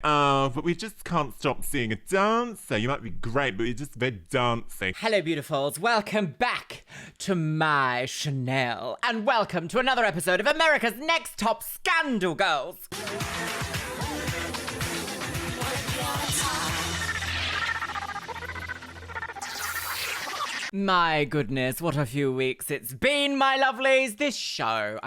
Oh, but we just can't stop seeing a dancer. You might be great, but you're just very dancing. Hello, beautifuls. Welcome back to my Chanel. And welcome to another episode of America's Next Top Scandal Girls. My goodness, what a few weeks it's been, my lovelies. This show.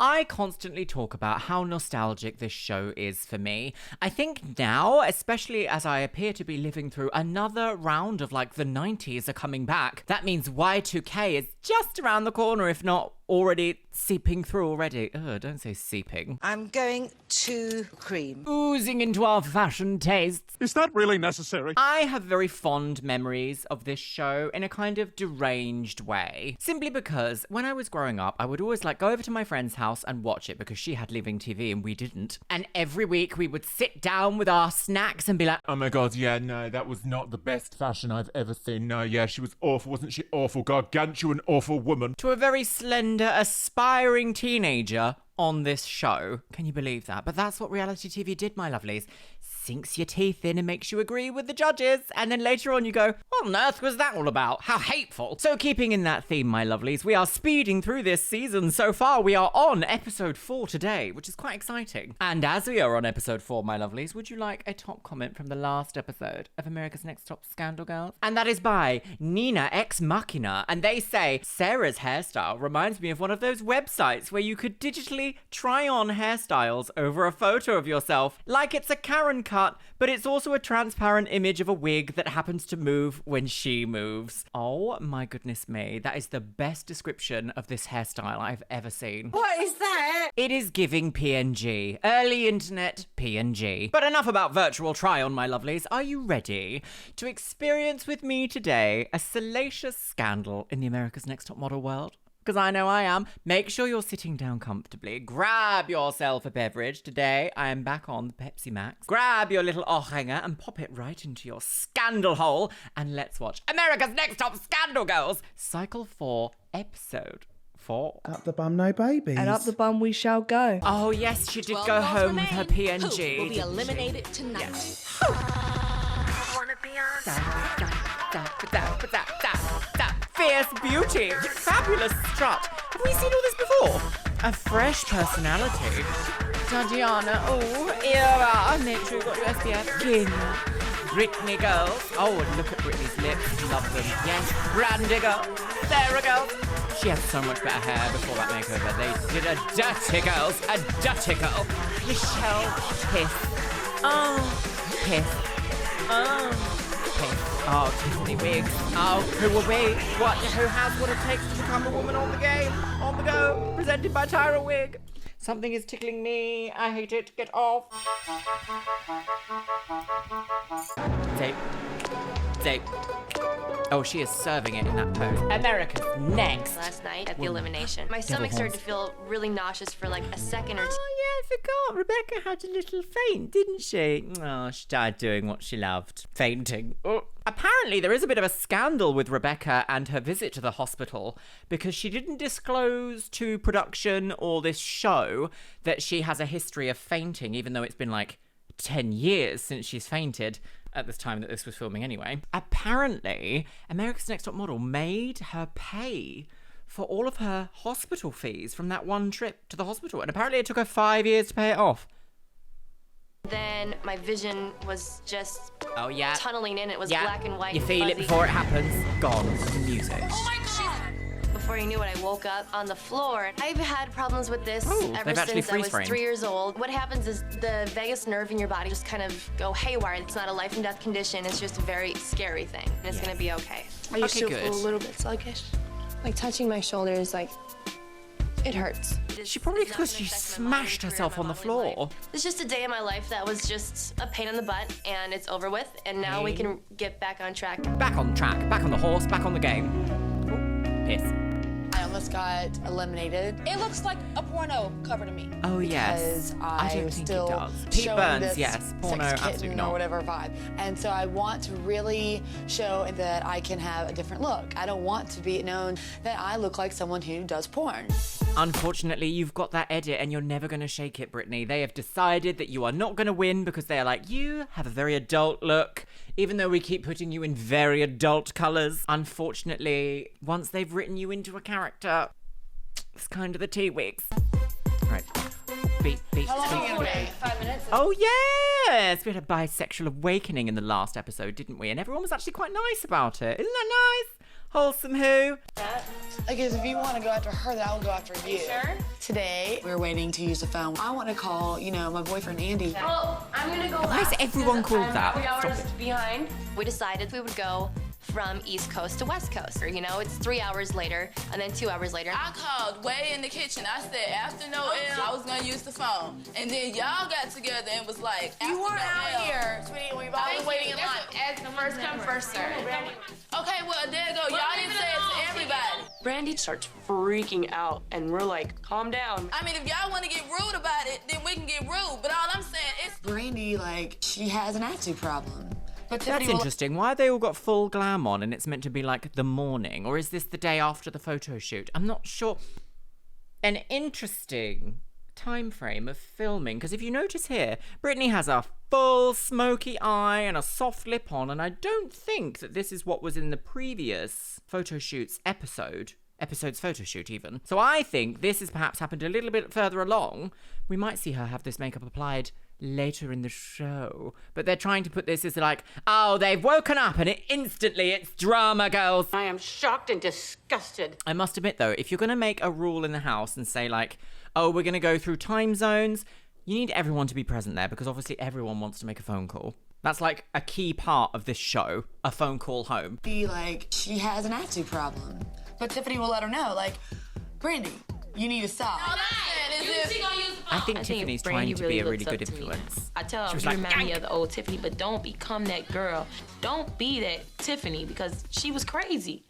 I constantly talk about how nostalgic this show is for me. I think now, especially as I appear to be living through another round of like the 90s are coming back, that means Y2K is just around the corner, if not already seeping through already. Ugh, don't say seeping. I'm going to cream. Oozing into our fashion tastes. Is that really necessary? I have very fond memories of this show in a kind of deranged way. Simply because when I was growing up, I would always like go over to my friend's house and watch it because she had living TV and we didn't. And every week we would sit down with our snacks and be like, oh my god, yeah, no, that was not the best fashion I've ever seen. No, yeah, she was awful. Wasn't she awful? Gargantuan, awful woman. To a very slender, aspiring teenager on this show. Can you believe that? But that's what reality TV did, my lovelies. Sinks your teeth in and makes you agree with the judges. And then later on you go, what on earth was that all about? How hateful. So keeping in that theme, my lovelies, we are speeding through this season. So far, we are on episode 4 today, which is quite exciting. And as we are on episode 4, my lovelies, would you like a top comment from the last episode of America's Next Top Scandal Girls? And that is by Nina Ex Machina. And they say, Sarah's hairstyle reminds me of one of those websites where you could digitally try on hairstyles over a photo of yourself, like it's a Karen cut, but it's also a transparent image of a wig that happens to move when she moves. Oh my goodness me, that is the best description of this hairstyle I've ever seen. What is that? It is giving PNG. Early internet PNG. But enough about virtual try-on, my lovelies. Are you ready to experience with me today a salacious scandal in the America's Next Top Model world? Because I know I am. Make sure you're sitting down comfortably. Grab yourself a beverage. Today, I am back on the Pepsi Max. Grab your little hanger and pop it right into your scandal hole. And let's watch America's Next Top Scandal Girls, Cycle 4, Episode 4. Up the bum, no babies. And up the bum we shall go. Oh, yes, she did go home with her PNG. Who will be eliminated tonight? Yes. Wanna be on? Fierce beauty, fabulous strut. Have we seen all this before? A fresh personality. Tatiana, oh, Era, make sure you got your SPF. King. Britney girls. Oh, and look at Britney's lips. Love them. Yes. Brandy girl. Sarah girl. She had so much better hair before that makeover. They did a dirty girls. A dirty girl. Michelle Piss. Oh, Piss. Oh, Piss. Oh, Tiffany wigs. Oh, who will be? Who has what it takes to become a woman on the game? On the go. Presented by Tyra Wig. Something is tickling me. I hate it. Get off. Tape. Oh, she is serving it in that pose. America's next. Last night at the elimination, my stomach started to feel really nauseous for like a second or two. Oh, yeah, I forgot. Rebecca had a little faint, didn't she? Oh, she died doing what she loved. Fainting. Oh. Apparently, there is a bit of a scandal with Rebecca and her visit to the hospital because she didn't disclose to production or this show that she has a history of fainting, even though it's been like 10 years since she's fainted at this time that this was filming anyway. Apparently, America's Next Top Model made her pay for all of her hospital fees from that one trip to the hospital. And apparently it took her 5 years to pay it off. Then my vision was just tunneling in. It was black and white. You feel and it before it happens. Gone. Music. Oh my God! Before you knew it, I woke up on the floor. I've had problems with this ever since I was 3 years old. What happens is the vagus nerve in your body just kind of go haywire. It's not a life and death condition. It's just a very scary thing. And it's gonna be okay. I used to feel a little bit sluggish. Like touching my shoulders, like it hurts. She probably because she smashed herself on the floor. It's just a day in my life that was just a pain in the butt, and it's over with, and now we can get back on track. Back on track, back on the horse, back on the game. Ooh, piss. I almost got eliminated. It looks like a porno cover to me. Oh, yes. Because I don't think it does. Pete showing Burns, this yes. Porno, sex kitten absolutely not. or whatever vibe. And so I want to really show that I can have a different look. I don't want to be known that I look like someone who does porn. Unfortunately, you've got that edit and you're never going to shake it, Brittany. They have decided that you are not going to win because they're like, you have a very adult look, even though we keep putting you in very adult colours. Unfortunately, once they've written you into a character, it's kind of the T-Wigs. Right. Beep, beep, How long beep, did we beep. wait? 5 minutes? Oh, yes! We had a bisexual awakening in the last episode, didn't we? And everyone was actually quite nice about it. Isn't that nice? Wholesome who? I guess if you want to go after her, then I will go after you. Sure. Today, we're waiting to use the phone. I want to call, my boyfriend Andy. Well, I'm gonna go. Why is everyone called that? 3 Stop hours it. behind. We decided we would go from East Coast to West Coast. It's 3 hours later, and then 2 hours later. I called way in the kitchen. I said after Noel, I was gonna use the phone, and then y'all got together and was like, You weren't out here, sweetie. We've all been waiting in line. As the first come, first serve. Okay, well, there you go. Y'all didn't say it to everybody. Brandy starts freaking out, and we're like, calm down. I mean, if y'all want to get rude about it, then we can get rude. But all I'm saying is, Brandy, she has an attitude problem. But That's Tiffany will interesting. Why have they all got full glam on and it's meant to be like the morning? Or is this the day after the photo shoot? I'm not sure. An interesting time frame of filming. Because if you notice here, Brittany has a full smoky eye and a soft lip on. And I don't think that this is what was in the previous photo shoots episode's photo shoot even. So I think this has perhaps happened a little bit further along. We might see her have this makeup applied later in the show, but they're trying to put this as like, oh, they've woken up and instantly it's drama, girls. I am shocked and disgusted. I must admit though, if you're going to make a rule in the house and say like, oh, we're going to go through time zones, you need everyone to be present there because obviously everyone wants to make a phone call. That's like a key part of this show, a phone call home. she has an attitude problem. But Tiffany will let her know, Brandy, you need to stop. all I'm saying is if I think Tiffany's trying to be a really good looks up to me. influence. I tell She her, was you like, remind me of the old Tiffany, but don't become that girl. Don't be that Tiffany because she was crazy.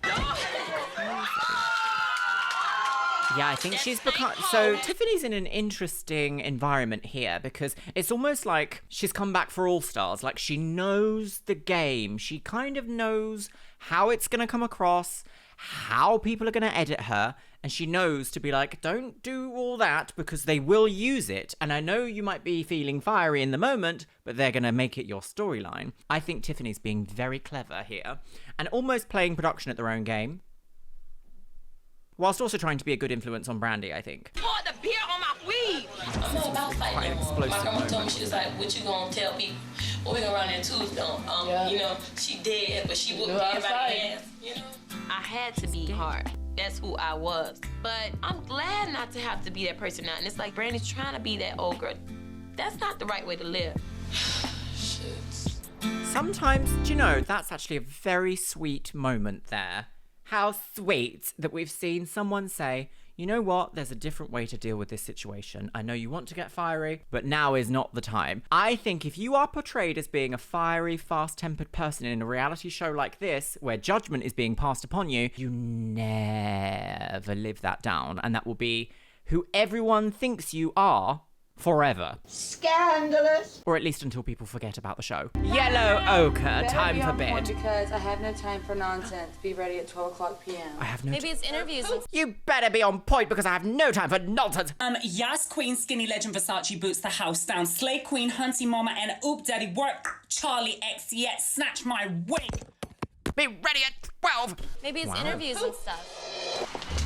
Yeah, I think she's become... So Tiffany's in an interesting environment here because it's almost like she's come back for All Stars. Like, she knows the game. She kind of knows how it's going to come across, how people are going to edit her, and she knows to be like, don't do all that because they will use it. And I know you might be feeling fiery in the moment, but they're going to make it your storyline. I think Tiffany's being very clever here and almost playing production at their own game, whilst also trying to be a good influence on Brandy, I think. pour the beer on my weed. I'm not about fighting. Quite an explosive My grandma told me, moment. she was like, what you gonna tell people? Well, we gonna run that Tuesday. She dead, but she whooped everybody's ass, I had to be hard. That's who I was. But I'm glad not to have to be that person now. And it's like Brandy's trying to be that old girl. That's not the right way to live. Sometimes, do you know, that's actually a very sweet moment there. How sweet that we've seen someone say, you know what, there's a different way to deal with this situation. I know you want to get fiery, but now is not the time. I think if you are portrayed as being a fiery, fast-tempered person in a reality show like this, where judgment is being passed upon you, you never live that down. And that will be who everyone thinks you are forever. Scandalous. Or at least until people forget about the show. Yellow ochre, time for bed. Because I have no time for nonsense. Be ready at 12 o'clock p.m. I have no Maybe it's interviews. You better be on point because I have no time for nonsense. Yas Queen, Skinny Legend, Versace boots the house down. Slay Queen, Hunty Mama, and Oop Daddy work. Charlie X, yet snatch my wig. Be ready at 12. Maybe it's interviews and stuff.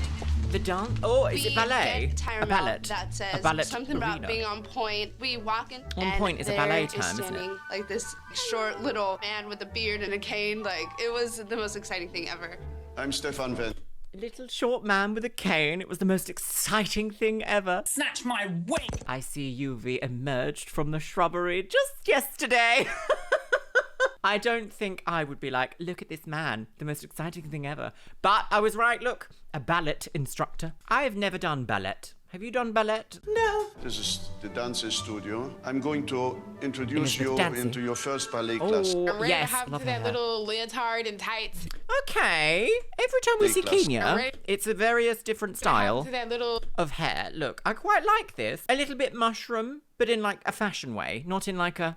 The dance? Oh, is it ballet? A ballet. That says a ballet something about arena. being on point. We walk in. On and point is a there ballet is term, isn't it? standing, like this short little man with a beard and a cane. It was the most exciting thing ever. I'm Stefan Wendt. Little short man with a cane. It was the most exciting thing ever. Snatch my wig. I see UV emerged from the shrubbery just yesterday. I don't think I would be like, look at this man, the most exciting thing ever. But I was right, look, a ballet instructor. I have never done ballet. Have you done ballet? No. This is the dancing studio. I'm going to introduce you dancing. into your first ballet class. Oh, I'm ready yes. to have love that her. little leotard and tights. Okay. Every time we see class. Kenya, it's a various different style To that little. of hair. Look, I quite like this. A little bit mushroom, but in like a fashion way, not in like a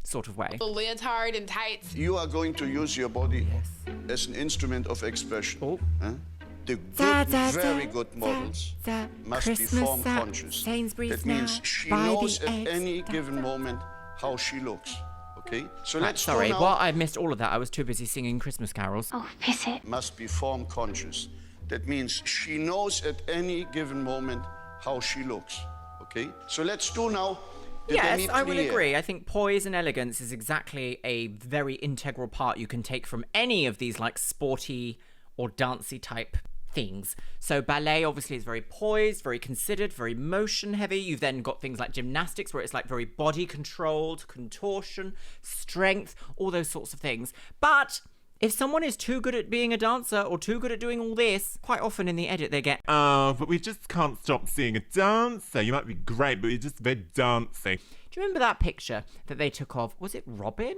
sort of way. Leotard and tights. You are going to use your body as an instrument of expression. Oh. Huh? The good, very good models must be form conscious. Sainsbury's That means now, she buy knows the at eggs. any given moment how she looks. Okay? So let's Sorry, go now. what? I missed all of that. I was too busy singing Christmas carols. Oh, piss it. Must be form conscious. That means she knows at any given moment how she looks. Okay? So let's do now. the Yes, I would demi-plié. agree. I think poise and elegance is exactly a very integral part you can take from any of these like sporty or dancey type things. So ballet obviously is very poised, very considered, very motion heavy. You've then got things like gymnastics where it's like very body controlled, contortion, strength, all those sorts of things. But if someone is too good at being a dancer or too good at doing all this, quite often in the edit they get, but we just can't stop seeing a dancer. You might be great, but you're just very dancing. do you remember that picture that they took of, was it Robin?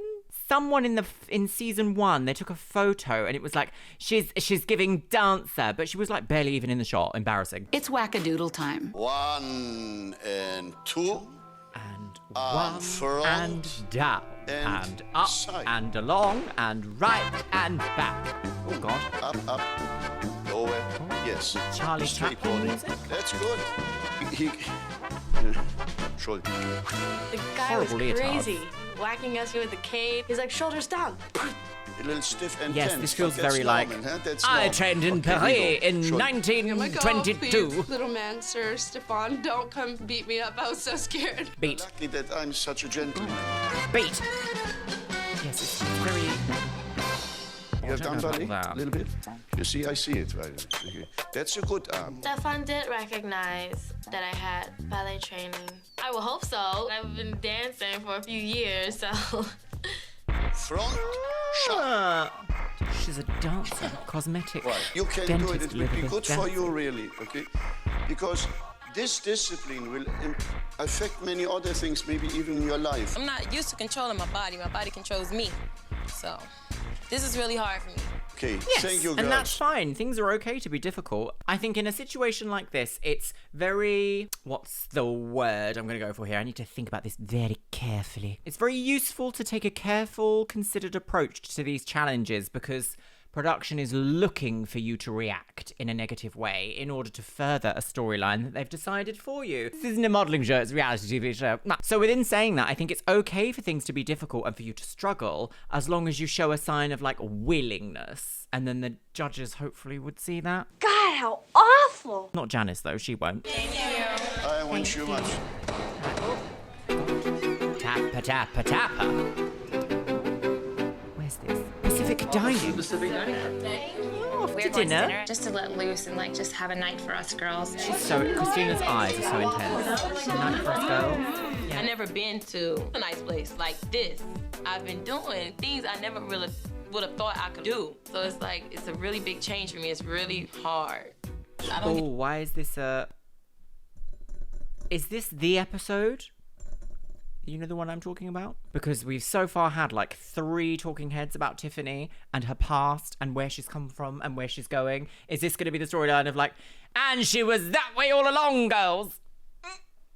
Someone in season 1, they took a photo and it was like, she's giving dancer, but she was like barely even in the shot. Embarrassing. It's wackadoodle time. 1 and 2. And Arm one front and down and up side. and along and right and back. Oh God. Up, lower. Yes. Charlie Straight Chaplin body. music? That's good. Shoulder. The guy Horrible was leotards. crazy, whacking us with the cane. He's like, shoulders down. A little stiff and Yes, tense. this feels but that's very like, normal, huh? That's I normal. trained in Okay, Paris we go. in Shoulder. 1922. Little man, Sir Stefan, don't come beat me up. I was so scared. Beat. Lucky that I'm such a gentleman. Beat. Yes, it's very... You have done know about ballet that. a little bit? You see, I see it. Right? That's a good arm. Stefan did recognize that I had ballet training. I would hope so. I've been dancing for a few years, so... Front, Ah, she's a dancer, cosmetic. right. You can do it. It will be good for you, really, okay? Because this discipline will affect many other things, maybe even in your life. I'm not used to controlling my body. My body controls me. So this is really hard for me. Okay, Yes, thank you, girls. and that's fine. Things are okay to be difficult. I think in a situation like this, it's very... What's the word I'm going to go for here? I need to think about this very carefully. It's very useful to take a careful, considered approach to these challenges because production is looking for you to react in a negative way in order to further a storyline that they've decided for you. This isn't a modelling show, it's a reality TV show. No. So within saying that, I think it's okay for things to be difficult and for you to struggle as long as you show a sign of like willingness. And then the judges hopefully would see that. God, how awful! Not Janice though, she won't. I want you much. Tappa, tappa, tappa. Where's this? Pacific Dining. We're going to dinner? just to let loose and like just have a night for us girls. She's so... Christina's eyes are so intense. Night for us girls. Yeah. I've never been to a nice place like this. I've been doing things I never really would have thought I could do. So it's like, it's a really big change for me. It's really hard. Oh, why is this Is this the episode? You know the one I'm talking about? Because we've so far had like 3 talking heads about Tiffany and her past and where she's come from and where she's going. Is this going to be the storyline of like, and she was that way all along, girls?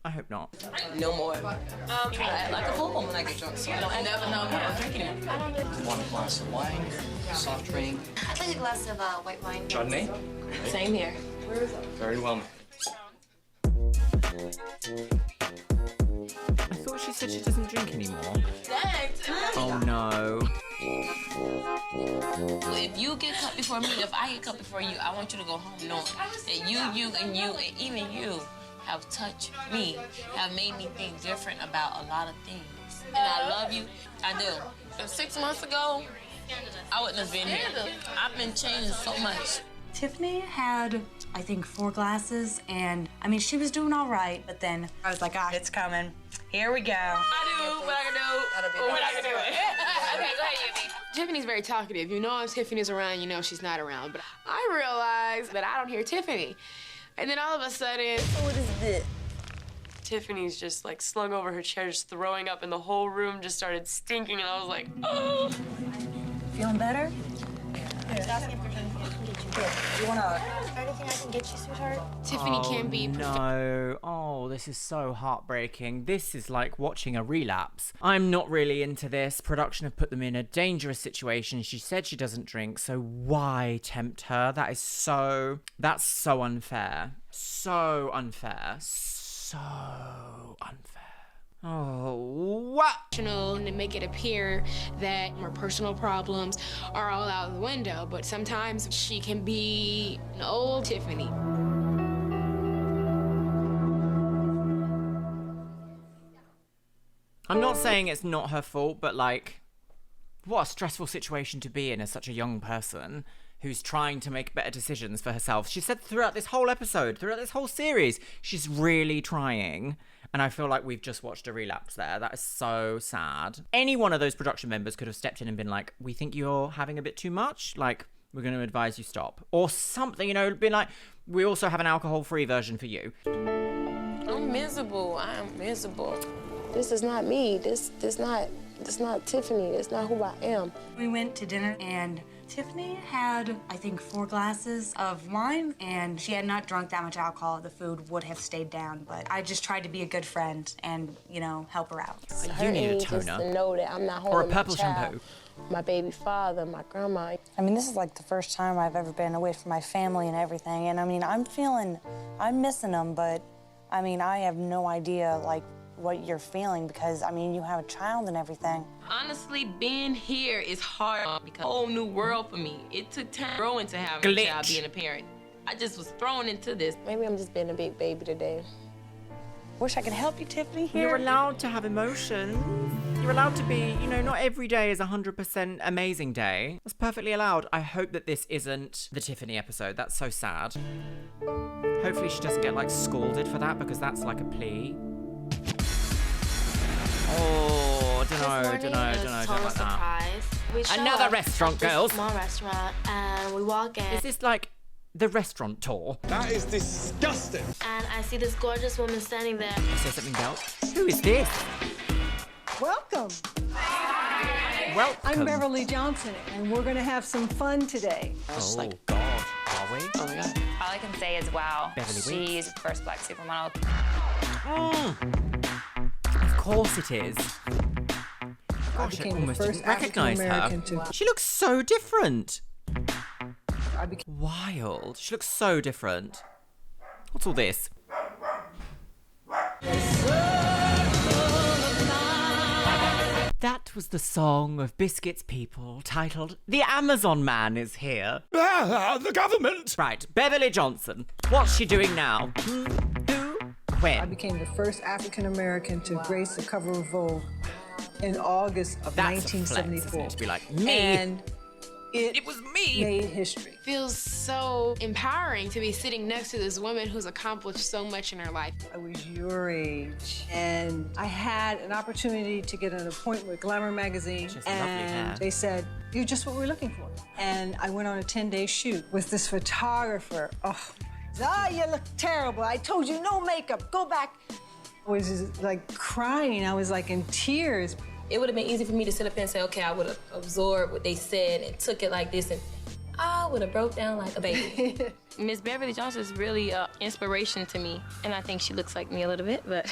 I hope not. No more. I like a fool when I get drunk, so I never know if I'm drinking. One glass of wine, soft drink. I'd like a glass of white wine. Chardonnay? Same here. Very well. I thought she said she doesn't drink anymore. Thanks. Oh no. If you get cut before me, if I get cut before you, I want you to go home knowing that you, and even you have touched me, have made me think different about a lot of things. And I love you, I do. If 6 months ago, I wouldn't have been here. I've been changing so much. Tiffany had, I think, 4 glasses, and I mean, she was doing all right, but then I was like, ah, it's coming. Here we go. I do what I can do, or what I can do. Okay, go ahead, Yumi. Tiffany's very talkative. You know if Tiffany's around, you know she's not around. But I realized that I don't hear Tiffany. And then all of a sudden, what is this? Tiffany's just like slung over her chair, just throwing up, and the whole room just started stinking, and I was like, oh. Feeling better? just asking if there's anything I can get you. Here, you wanna... Is there anything I can get you, sweetheart? Tiffany can be No. Oh, this is so heartbreaking. This is like watching a relapse. I'm not really into this. Production have put them in a dangerous situation. She said she doesn't drink, so why tempt her? That's so unfair. So unfair. So unfair. Oh, what? And make it appear that her personal problems are all out the window, but sometimes she can be an old Tiffany. I'm not saying it's not her fault, but like, what a stressful situation to be in as such a young person who's trying to make better decisions for herself. She said throughout this whole episode, throughout this whole series, she's really trying. And I feel like we've just watched a relapse there. That is so sad. Any one of those production members could have stepped in and been like, we think you're having a bit too much. Like, we're going to advise you stop. Or something, you know, been like, we also have an alcohol-free version for you. I'm miserable. I am miserable. This is not me. This not Tiffany. It's not who I am. We went to dinner and Tiffany had, I think, 4 glasses of wine, and she had not drunk that much alcohol. The food would have stayed down, but I just tried to be a good friend and, you know, help her out. You need a toner. Just to know that I'm not or a holding purple my child, shampoo. my baby father, my grandma. I mean, this is like the first time I've ever been away from my family and everything, and I mean, I'm missing them, but I mean, I have no idea, like, what you're feeling because, I mean, you have a child and everything. Honestly, being here is hard because a whole new world for me. It took time growing to have a child, being a parent. I just was thrown into this. Maybe I'm just being a big baby today. Wish I could help you, Tiffany, here. You're allowed to have emotions. You're allowed to be, you know, not every day is 100% amazing day. That's perfectly allowed. I hope that this isn't the Tiffany episode. That's so sad. Hopefully she doesn't get, like, scolded for that because that's like a plea. Oh, don't like that. Another restaurant, girls. Small restaurant, and we walk in. Is this like the restaurant tour? That is disgusting. And I see this gorgeous woman standing there. Is there something else? Who is this? Welcome. Welcome. I'm Beverly Johnson, and we're going to have some fun today. Oh, God. Are we? Oh, my God. All I can say is, wow. Beverly She's the first black supermodel. Of course it is. Gosh, I almost didn't recognise her. She looks so different. Wild. She looks so different. What's all this? That was the song of Biscuit's people titled The Amazon Man Is Here. The government! Right, Beverly Johnson. What's she doing now? Who? When? I became the first African-American to grace the cover of Vogue in August of 1974. Flex, to be like, me. And it was me. Made history. It feels so empowering to be sitting next to this woman who's accomplished so much in her life. I was your age, and I had an opportunity to get an appointment with Glamour magazine, and they said, you're just what we're looking for. And I went on a 10-day shoot with this photographer. Oh, you look terrible. I told you no makeup. Go back. I was just like crying. I was like in tears. It would have been easy for me to sit up and say, okay, I would have absorbed what they said and took it like this, and I would have broke down like a baby. Miss Beverly Johnson is really an inspiration to me, and I think she looks like me a little bit, but...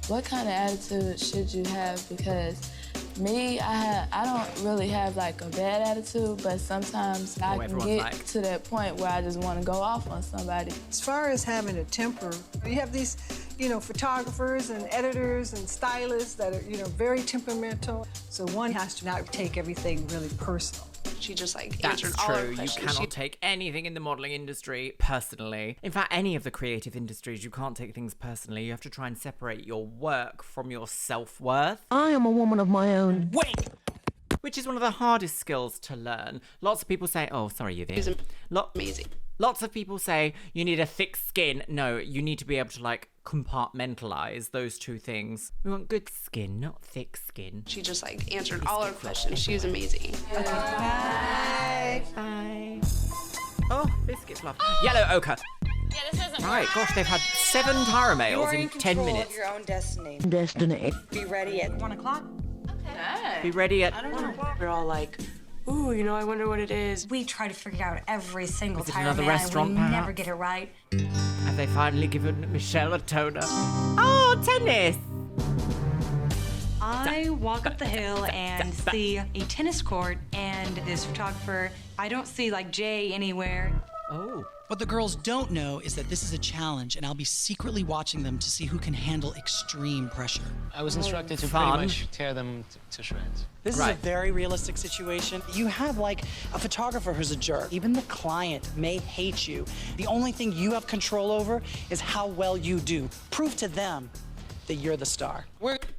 What kind of attitude should you have? Because me, I don't really have like a bad attitude, but sometimes I can get to that point where I just want to go off on somebody. As far as having a temper, you have these, you know, photographers and editors and stylists that are, you know, very temperamental. So one has to not take everything really personal. She just like answered all our questions. You cannot take anything in the modeling industry personally. In fact, any of the creative industries, you can't take things personally. You have to try and separate your work from your self-worth. I am a woman of my own. Wait! Which is one of the hardest skills to learn. Lots of people say, oh, sorry, you there. She's amazing. Lots of people say you need a thick skin. No, you need to be able to like compartmentalize those two things. We want good skin, not thick skin. She just like answered all our questions. She was amazing. Okay. Bye. Bye. Oh, biscuits love. Yellow ochre. Yeah, this doesn't Right, work. gosh, they've had 7 tire mails in 10 minutes. Of your own destiny. Destiny. Be ready at 1 o'clock. Be ready at... I don't know. We're all like ooh, you know, I wonder what it is. We try to figure out every single time, another restaurant, we perhaps? never get it right. Have they finally given Michelle a toner? Oh, tennis! I walk up the hill and see a tennis court and this photographer. I don't see like Jay anywhere. Oh. What the girls don't know is that this is a challenge, and I'll be secretly watching them to see who can handle extreme pressure. I was instructed to pretty much tear them to shreds. This is a very realistic situation. You have like a photographer who's a jerk. Even the client may hate you. The only thing you have control over is how well you do. Prove to them that you're the star.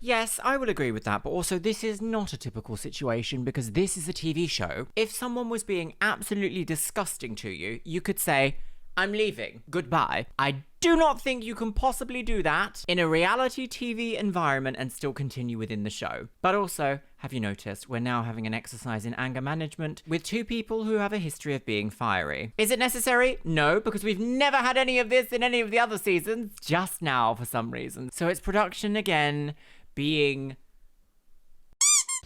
Yes, I will agree with that, but also this is not a typical situation because this is a TV show. If someone was being absolutely disgusting to you, you could say, I'm leaving, goodbye. I do not think you can possibly do that in a reality TV environment and still continue within the show. But also, have you noticed, we're now having an exercise in anger management with two people who have a history of being fiery. Is it necessary? No, because we've never had any of this in any of the other seasons, just now for some reason. So it's production again being...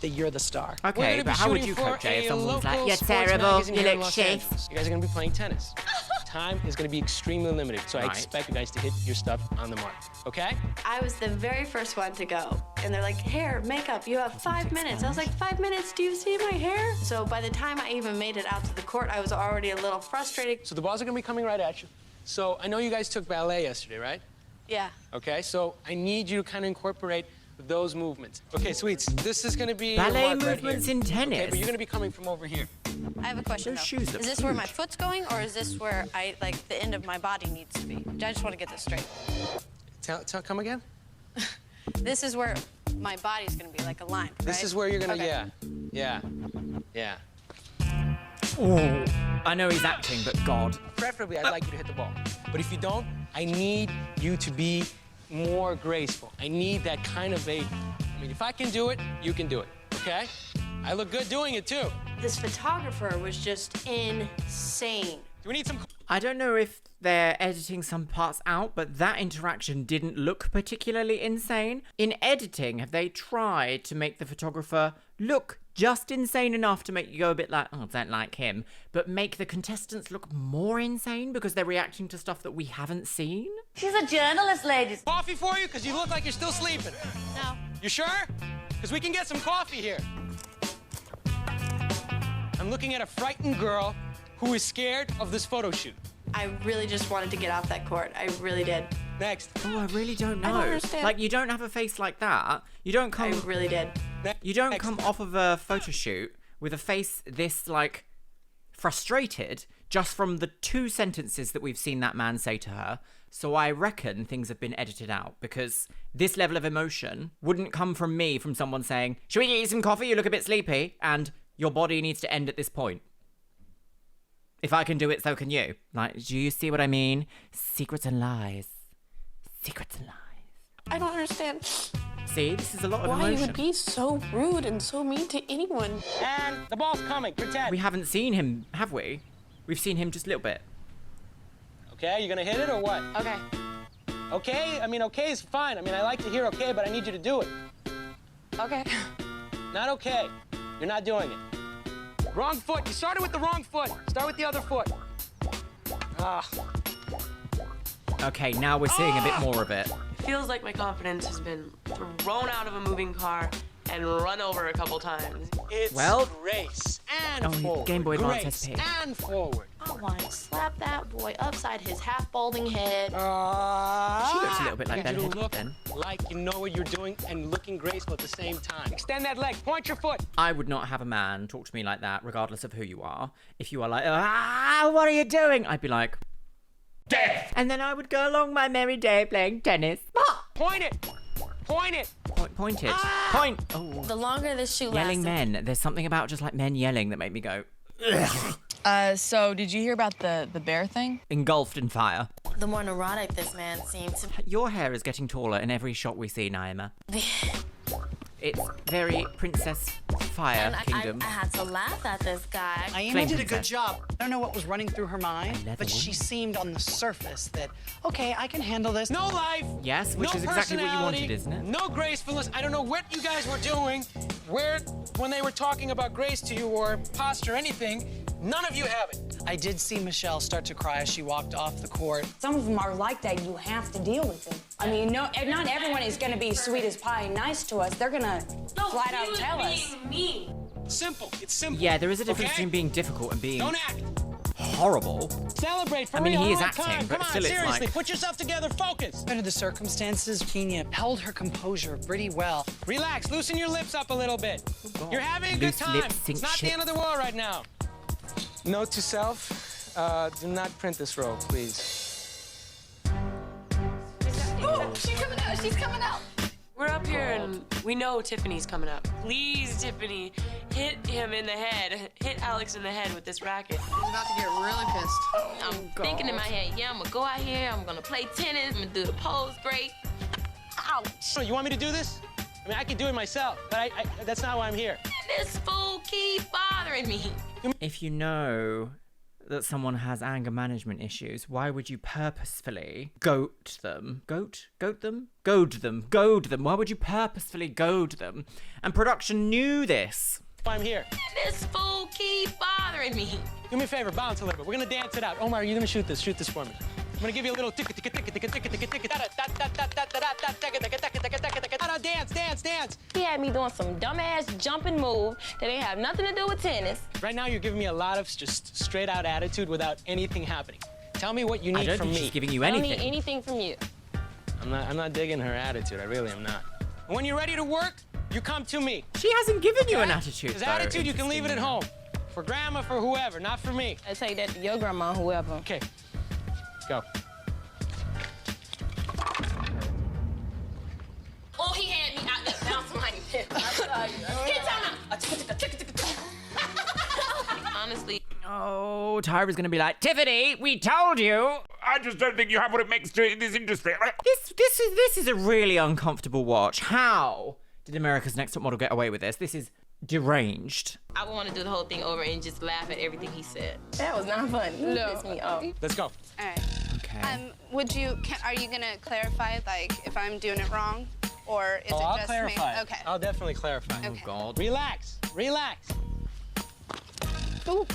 that you're the star. Okay, but how would you cope, Jay, if someone's like, you're terrible, you look shit? You guys are gonna be playing tennis. Time is gonna be extremely limited, so I expect you guys to hit your stuff on the mark, okay? I was the very first one to go. And they're like, hair, makeup, you have 5 minutes. I was like, 5 minutes, do you see my hair? So by the time I even made it out to the court, I was already a little frustrated. So the balls are gonna be coming right at you. So I know you guys took ballet yesterday, right? Yeah. Okay, so I need you to kind of incorporate those movements. Okay, sweets, this is gonna be ballet your mark right movements here. in tennis. Okay, but you're gonna be coming from over here. I have a question, though. shoes look Is this where my foot's going, or is this where the end of my body needs to be? I just want to get this straight. Come again? This is where my body's going to be, like a line, right? This is where you're gonna, Okay. yeah. Oh, I know he's acting, but God. Preferably, I'd like you to hit the ball. But if you don't, I need you to be more graceful. I need that kind of I mean, if I can do it, you can do it, okay? I look good doing it, too. This photographer was just insane. Do we need some... I don't know if they're editing some parts out, but that interaction didn't look particularly insane. In editing, have they tried to make the photographer look just insane enough to make you go a bit like, oh, I don't like him, but make the contestants look more insane because they're reacting to stuff that we haven't seen? She's a journalist, ladies. Coffee for you? Because you look like you're still sleeping. No. You sure? Because we can get some coffee here. I'm looking at a frightened girl who is scared of this photo shoot. I really just wanted to get off that court. I really did. Next. Oh, I really don't know. I don't understand. Like, you don't have a face like that. You don't come... I really did. You don't come off of a photo shoot with a face this, like, frustrated just from the 2 sentences that we've seen that man say to her. So I reckon things have been edited out because this level of emotion wouldn't come from me, from someone saying, should we get you some coffee? You look a bit sleepy. And your body needs to end at this point. If I can do it, so can you. Like, do you see what I mean? Secrets and lies. Secrets and lies. I don't understand. See, this is a lot of why emotion. you would be so rude and so mean to anyone. And the ball's coming. Pretend. We haven't seen him, have we? We've seen him just a little bit. Okay, you gonna hit it or what? Okay. Okay? I mean, okay is fine. I mean, I like to hear okay, but I need you to do it. Okay. Not okay. You're not doing it. Wrong foot. You started with the wrong foot. Start with the other foot. Ah. Okay, now we're seeing a bit more of it. It feels like my confidence has been thrown out of a moving car and run over a couple times. It's Well- grace and forward. Game Boy Advance Grace SP. and forward. I want to slap that boy upside his half-balding head. She looks a little bit like I need you Ben to look then. like you know what you're doing and looking graceful at the same time. Extend that leg. Point your foot. I would not have a man talk to me like that, regardless of who you are. If you are like, what are you doing? I'd be like, death! And then I would go along my merry day playing tennis. Point it. Point it. Point it. Point. Oh. The longer this shoot Yelling lasted. men. There's something about just like men yelling that made me go, So did you hear about the bear thing? engulfed in fire. The more neurotic this man seemed to Your hair is getting taller in every shot we see, Naima. It's very Princess Fire And Kingdom. I had to laugh at this guy. Aina did a good job. I don't know what was running through her mind, leather but she woman. seemed on the surface that, okay, I can handle this. No life. Yes, which no is exactly what you personality, wanted, isn't it? No gracefulness. I don't know what you guys were doing. Where when they were talking about grace to you or posture or anything, none of you have it. I did see Michelle start to cry as she walked off the court. Some of them are like that. You have to deal with it. I mean, not everyone is going to be sweet as pie and nice to us. They're going to flat out tell us. Me. Simple. It's simple. Yeah, there is a difference between being difficult and being Don't act. horrible. Celebrate for I mean, real. he is all the acting, time. but Come on, still it's seriously, like... put yourself together, focus. Under the circumstances, Kenya held her composure pretty well. Relax, loosen your lips up a little bit. You're having a good Loose time. lips sink It's not the end of the world right now. Note to self, do not print this roll, please. Oh, she's coming out. She's coming out. We're up here and we know Tiffany's coming up. Please, Tiffany, hit him in the head. Hit Alex in the head with this racket. He's about to get really pissed. I'm thinking in my head, yeah, I'm gonna go out here, I'm gonna play tennis, I'm gonna do the pose great. Ouch. So you want me to do this? I mean, I can do it myself, but that's not why I'm here. This fool keep bothering me. If you know that someone has anger management issues, why would you purposefully goad them? Why would you purposefully goad them? And production knew this. I'm here. This fool keep bothering me. Do me a favor, bounce a little bit. We're gonna dance it out. Omar, you're gonna shoot this for me. I'm gonna give you a little dance. He had me doing some dumbass jumping move that ain't have nothing to do with tennis. Right now, you're giving me a lot of just straight out attitude without anything happening. Tell me what you need from me. She's giving you I anything. don't need anything from you. I'm not digging her attitude. I really am not. When you're ready to work, you come to me. She hasn't given you an attitude, Because though. attitude, you can leave it at home. For grandma, for whoever, not for me. I take that to your grandma, whoever. Okay. Go. Oh, he had me out there bouncing like this. I saw you. Hit time out. Honestly. Oh, Tyra's gonna be like, Tiffany, we told you. I just don't think you have what it makes to in this industry. This is a really uncomfortable watch. How did America's Next Top Model get away with this? This is deranged. I would want to do the whole thing over and just laugh at everything he said. That was not funny. No. Pissed me off. Let's go. All right. Okay. Are you gonna clarify, like, if I'm doing it wrong, or is it I'll just clarify. me? Okay. I'll definitely clarify. Oh God. Relax. Ooh.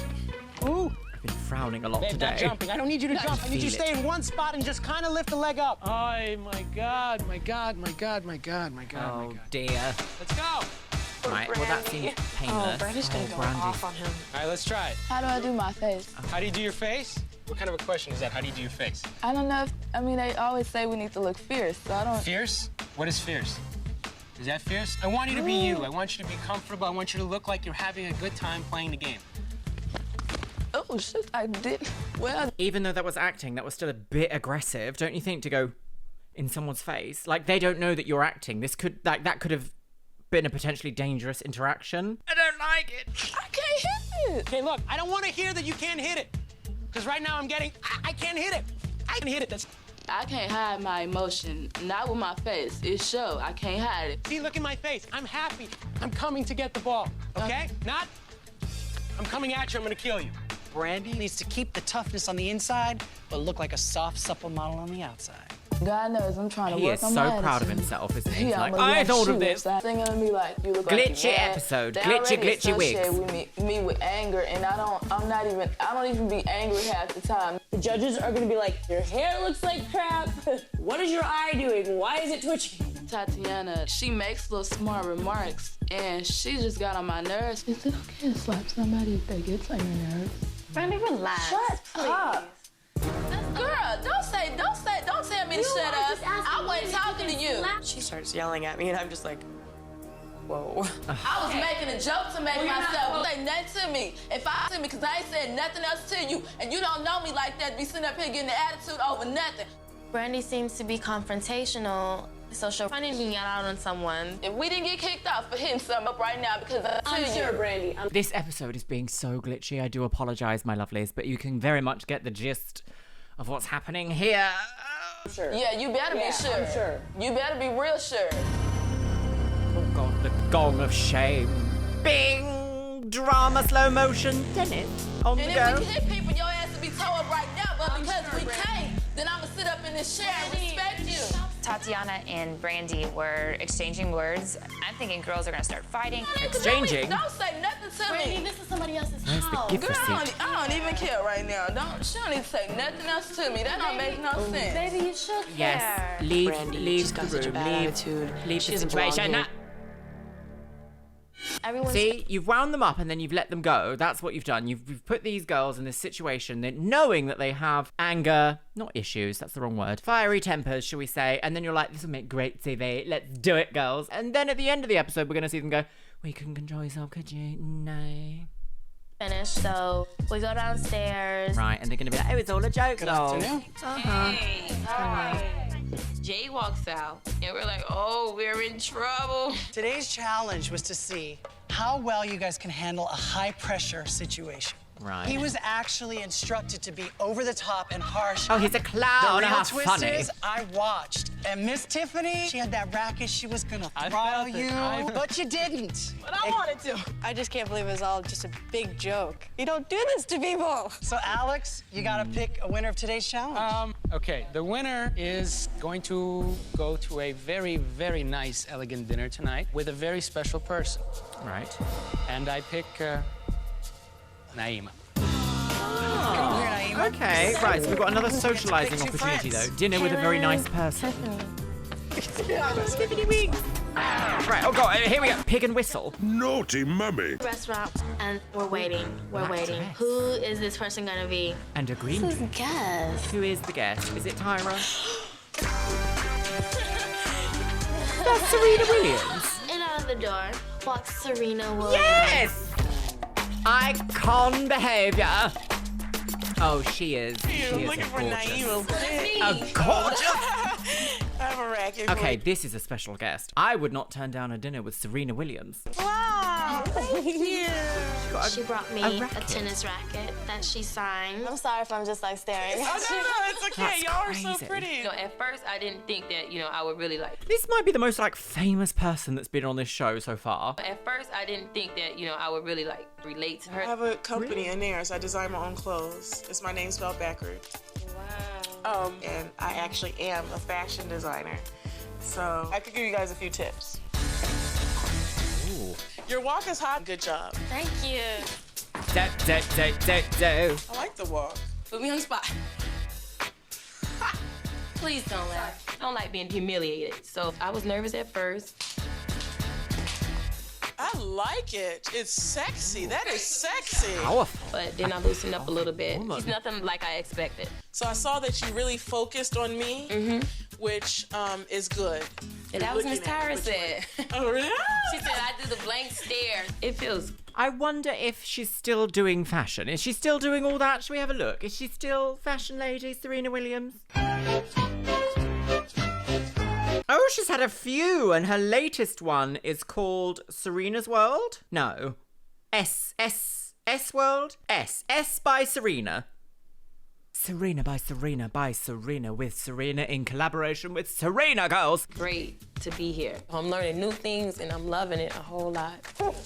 I've been frowning a lot Babe, today. not jumping. I don't need you to jump. I need you to feel stay in one spot and just kind of lift the leg up. Oh, my God. Oh dear. Let's go. Right, well that seems painless. Brandy's gonna go off on him. All right, let's try it. How do I do my face? How do you do your face? What kind of a question is that? How do you do your face? I don't know they always say we need to look fierce, so I don't... Fierce? What is fierce? Is that fierce? I want you to be you. I want you to be comfortable. I want you to look like you're having a good time playing the game. Oh, shit, I did. Well... Even though that was acting, that was still a bit aggressive, don't you think, to go in someone's face? Like, they don't know that you're acting. This could, that could have been a potentially dangerous interaction. I don't like it. I can't hit it. Okay, look, I don't want to hear that you can't hit it. Because right now I can't hit it. I can hit it. I can't hide my emotion. Not with my face. It's show. I can't hide it. See, look at my face. I'm happy. I'm coming to get the ball, okay? Not, I'm coming at you, I'm gonna kill you. Brandy needs to keep the toughness on the inside, but look like a soft, supple model on the outside. God knows I'm trying to He work is on so my proud of attitude. himself, isn't he? He's Yeah, like, but I thought of this. Singing to me like, you look Glitchy like episode. They Glitchy already wigs. associate me with anger, and I don't even be angry half the time. The judges are gonna be like, your hair looks like crap. What is your eye doing? Why is it twitching? Tatiana, she makes little smart remarks, and she just got on my nerves. Is it okay to slap somebody if they get on your nerves? Brandy, relax. Shut up. Girl, don't tell me to shut up. I wasn't talking to you. She starts yelling at me, and I'm just like, whoa. I was making a joke to make myself say nothing to me. If I to me, because I ain't said nothing else to you, and you don't know me like that, be sitting up here getting the attitude over nothing. Brandy seems to be confrontational, so she'll finding me out on someone. If we didn't get kicked off for hitting something up right now, because I'm sure, Brandy. This episode is being so glitchy. I do apologize, my lovelies, but you can very much get the gist of what's happening here. Sure. Yeah, you better be sure. I'm sure. You better be real sure. Oh God, the gong of shame. Bing! Drama slow motion. Dennis, on the And go. if we can hit people, your ass will be tore up right now, but because we can't, then I'm gonna sit up in this chair and respect you. Tatiana and Brandy were exchanging words. I'm thinking girls are gonna start fighting. Exchanging? Don't say nothing to Brandy, me. this is somebody else's Where's the house. gift Girl, receipt? I don't even care right now. She don't need to say nothing else to me. That don't make no sense. Baby, you should care. Yes, leave she's got the such a room, bad leave attitude. the She doesn't belong situation. here. See, you've wound them up and then you've let them go. That's what you've done. You've put these girls in this situation knowing that they have anger, not issues, that's the wrong word, fiery tempers, shall we say, and then you're like, this will make great TV, let's do it, girls. And then at the end of the episode, we're going to see them go, well, you couldn't control yourself, could you? No. Finished, so we go downstairs. Right, and they're going to be like, oh, it's all a joke, Good lol. afternoon. Hey, hi. Jay walks out, and we're like, oh, we're in trouble. Today's challenge was to see how well you guys can handle a high-pressure situation. Right. He was actually instructed to be over the top and harsh. Oh, he's a clown. The real How twist funny. is, I watched. And Miss Tiffany, she had that racket. She was gonna throttle you, but you didn't. But I wanted to. I just can't believe it was all just a big joke. You don't do this to people. So, Alex, you gotta pick a winner of today's challenge. Okay, the winner is going to go to a very, very nice, elegant dinner tonight with a very special person. Right. And I pick Naima. Oh, okay, right, so we've got another socializing opportunity, though. Dinner with a very nice person. Tiffany Wings. Right, oh god, here we go. Pig and whistle. Naughty mummy. Restaurant, and we're waiting. We're waiting. Who is this person gonna be? And a green Who's the drink. guest? Who is the guest? Is it Tyra? That's Serena Williams. And out of the door walks Serena Williams. Yes! Icon behavior. Oh, she is. She is looking for gorgeous. Naima. A gorgeous. I have a racket. Okay, this is a special guest. I would not turn down a dinner with Serena Williams. Wow, thank you. She brought me a tennis racket that she signed. I'm sorry if I'm just like staring. Oh, no, it's okay. Y'all are so pretty. You know, at first, I didn't think that, I would really like. This might be the most famous person that's been on this show so far. At first, I didn't think that, I would really relate to her. I have a company in there, so I design my own clothes. It's my name spelled backwards. Wow. And I actually am a fashion designer. So I could give you guys a few tips. Ooh. Your walk is hot. Good job. Thank you. I like the walk. Put me on the spot. Please don't laugh. I don't like being humiliated. So I was nervous at first. I like it. It's sexy. That is sexy. Powerful. But then I loosened up a little bit. It's nothing like I expected. So I saw that you really focused on me, which is good. And that was Miss Tyra said. Oh, really? She said I do the blank stare. It feels. I wonder if she's still doing fashion. Is she still doing all that? Shall we have a look? Is she still fashion lady Serena Williams? Oh, she's had a few, and her latest one is called Serena's World? No. S World? S by Serena. Serena by Serena by Serena with Serena in collaboration with Serena Girls. Great to be here. I'm learning new things and I'm loving it a whole lot.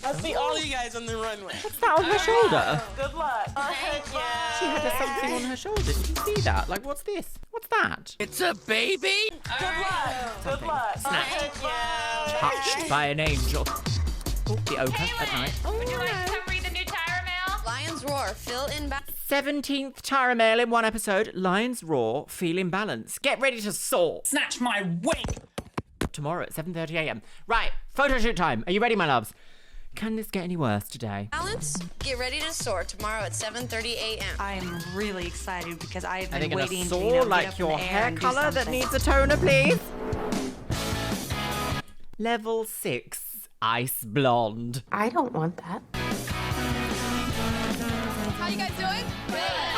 I see all of you guys on the runway. What's that on her shoulder? Good luck. Thank you. She had something on her shoulder. Did you see that? Like, what's this? What's that? It's a baby? Good luck. Good luck. Snatched. Touched by an angel. Oh, the ochre at night. Would you like to read the new Tyra Mail? Lions roar. Fill in back. 17th Tyra Mail in one episode. Lions roar, feel imbalance. Get ready to soar. Snatch my wing. Tomorrow at 7:30 a.m. Right, photo shoot time. Are you ready, my loves? Can this get any worse today? Balance. Get ready to soar tomorrow at 7:30 a.m. I am really excited because I've Are they been going waiting to to soar get like up in your the air hair and do colour that something. needs a toner, please? Level 6, Ice Blonde. I don't want that. How you guys doing?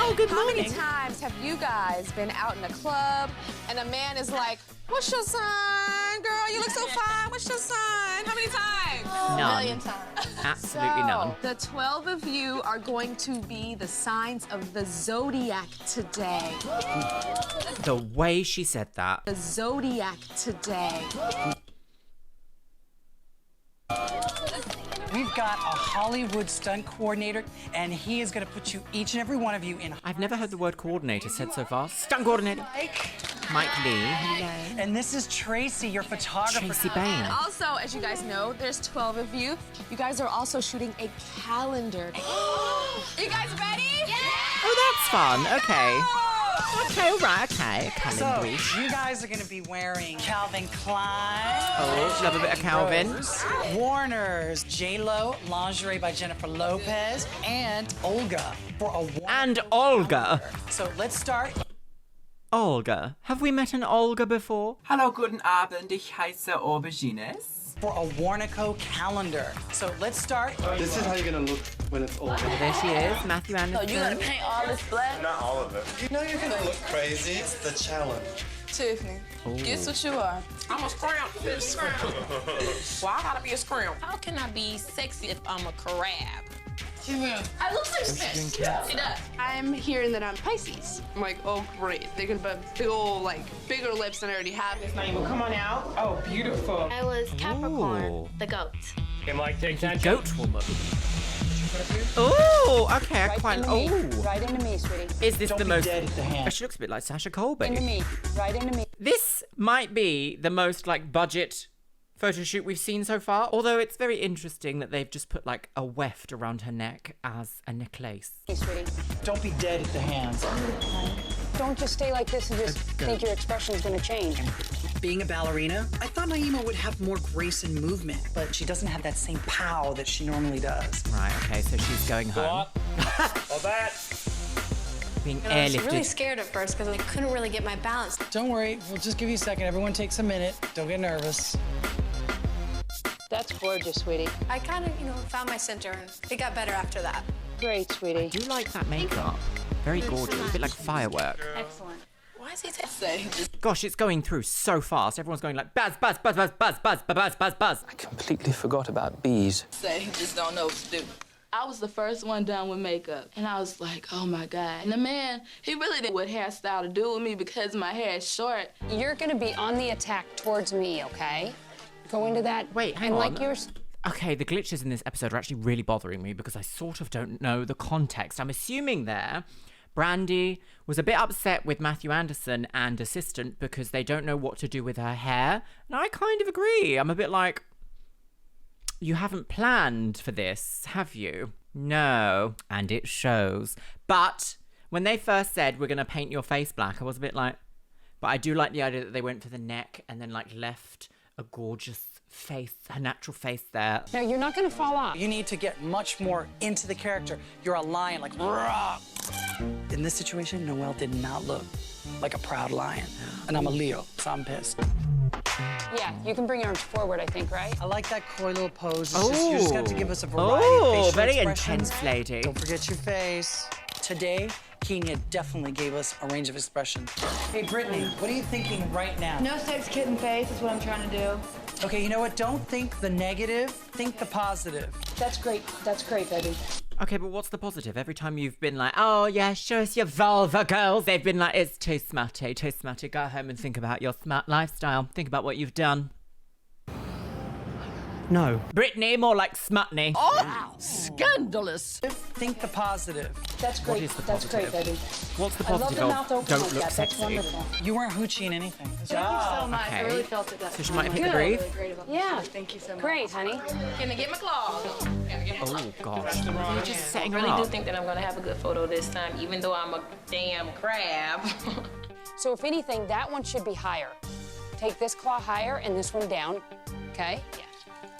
Oh, good How many morning. times have you guys been out in a club and a man is like, what's your sign? Girl, you look so fine. What's your sign? How many times? None. A million times. Absolutely none. The 12 of you are going to be the signs of the zodiac today. The way she said that. The zodiac today. We've got a Hollywood stunt coordinator, and he is going to put you, each and every one of you, in. I've never heard the word coordinator said so far. Stunt coordinator. Mike Lee. And this is Tracy, your photographer. Tracy Bain. Also, as you guys know, there's 12 of you. You guys are also shooting a calendar. You guys ready? Yeah! Oh, that's fun. Okay. Okay, all right, okay. So, you guys are going to be wearing Calvin Klein. Oh, love a bit of Calvin. Warner's J-Lo lingerie by Jennifer Lopez, and Olga for a Warner. And Olga. So let's start. Olga. Have we met an Olga before? Hallo, guten Abend. Ich heiße Aubergines. For a Warnaco calendar. So let's start. This is how you're gonna look when it's all. Oh, there she is, Matthew Anderson. So you gonna paint all this black? Not all of it. You know you're gonna look crazy. It's the challenge. Tiffany, guess what you are? I'm a scrimp. Well, I gotta be a scrimp. How can I be sexy if I'm a crab? I look like this. She does. I'm hearing that I'm Pisces. I'm like, oh great, they're gonna put big old, like, bigger lips than I already have. It's not even come on out. Oh, beautiful. I was Capricorn, the goat. Okay, Mike, take that. Goat woman. Oh, okay, I quite. Oh. Right into me, sweetie. Is this the most? Dead at the hand. Oh, she looks a bit like Sasha Colby. Into me. Right into me. This might be the most like budget photo shoot we've seen so far. Although it's very interesting that they've just put like a weft around her neck as a necklace. Hey, sweetie. Don't be dead at the hands. Don't just stay like this and just think your expression is gonna change. Being a ballerina, I thought Naima would have more grace and movement, but she doesn't have that same pow that she normally does. Right, okay, so she's going home. All that. Being I was airlifted. really scared at first because I couldn't really get my balance. Don't worry, we'll just give you a second. Everyone takes a minute. Don't get nervous. That's gorgeous, sweetie. I kind of, found my center and it got better after that. Great, sweetie. I do like that makeup. Very gorgeous, a bit like firework. Excellent. Why is he Say, Gosh, it's going through so fast. Everyone's going like buzz, buzz, buzz, buzz, buzz, buzz, buzz, buzz, buzz. I completely forgot about bees. say he just don't know what to do. I was the first one done with makeup, and I was like, oh my God. And the man, he really didn't know what hairstyle to do with me because my hair is short. You're gonna be on the attack towards me, okay? Go into that. Wait, hang and on. like you're. Okay, the glitches in this episode are actually really bothering me because I sort of don't know the context. I'm assuming there, Brandy was a bit upset with Matthew Anderson and assistant because they don't know what to do with her hair. And I kind of agree. I'm a bit like, you haven't planned for this, have you? No. And it shows. But when they first said, we're going to paint your face black, I was a bit like, but I do like the idea that they went for the neck and then like left a gorgeous face, her natural face there. No, you're not gonna fall off. You need to get much more into the character. You're a lion, like, rah. In this situation, Noelle did not look like a proud lion. And I'm a Leo, so I'm pissed. Yeah, you can bring your arms forward, I think, right? I like that coy little pose. You just got to give us a variety of facial very expressions. intense, lady. Don't forget your face. Today, Kenya definitely gave us a range of expression. Hey, Brittany, what are you thinking right now? No sex kitten face is what I'm trying to do. Okay, you know what? Don't think the negative, think the positive. That's great, baby. Okay, but what's the positive? Every time you've been like, oh yeah, show us your vulva, girls, they've been like, it's too smutty, too smutty. Go home and think about your smart lifestyle. Think about what you've done. No. Brittany, more like smutney. Oh, wow. Scandalous. Think the positive. That's great. That's great, baby. What's the I love positive the of mouth open don't like look that. That's sexy? wonderful. You weren't hoochie in anything. Thank you so much. Okay. I really felt it. So she might have hit the breathe? Yeah. Thank you so much. Great, honey. Can I get my claws? Oh, gosh. You're just setting I her really do up. think that I'm gonna have a good photo this time, even though I'm a damn crab. So if anything, that one should be higher. Take this claw higher and this one down, okay? Yeah.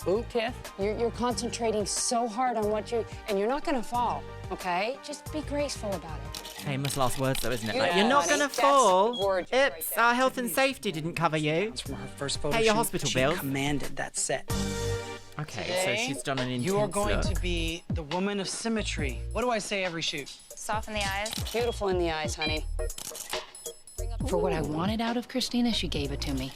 Ooh. Tiff, you're concentrating so hard on what and you're not gonna fall, okay? Just be graceful about it. Famous last words though, isn't it? Yeah, Like, you're not honey, gonna that's fall. gorgeous It's our health and safety didn't cover you. It's from her first photo Hey, your shoot. hospital She bills. commanded that set. Okay, Today, so she's done an intense you are going look. to be the woman of symmetry. What do I say every shoot? Soft in the eyes. Beautiful in the eyes, honey. For what I wanted out of Christina, she gave it to me.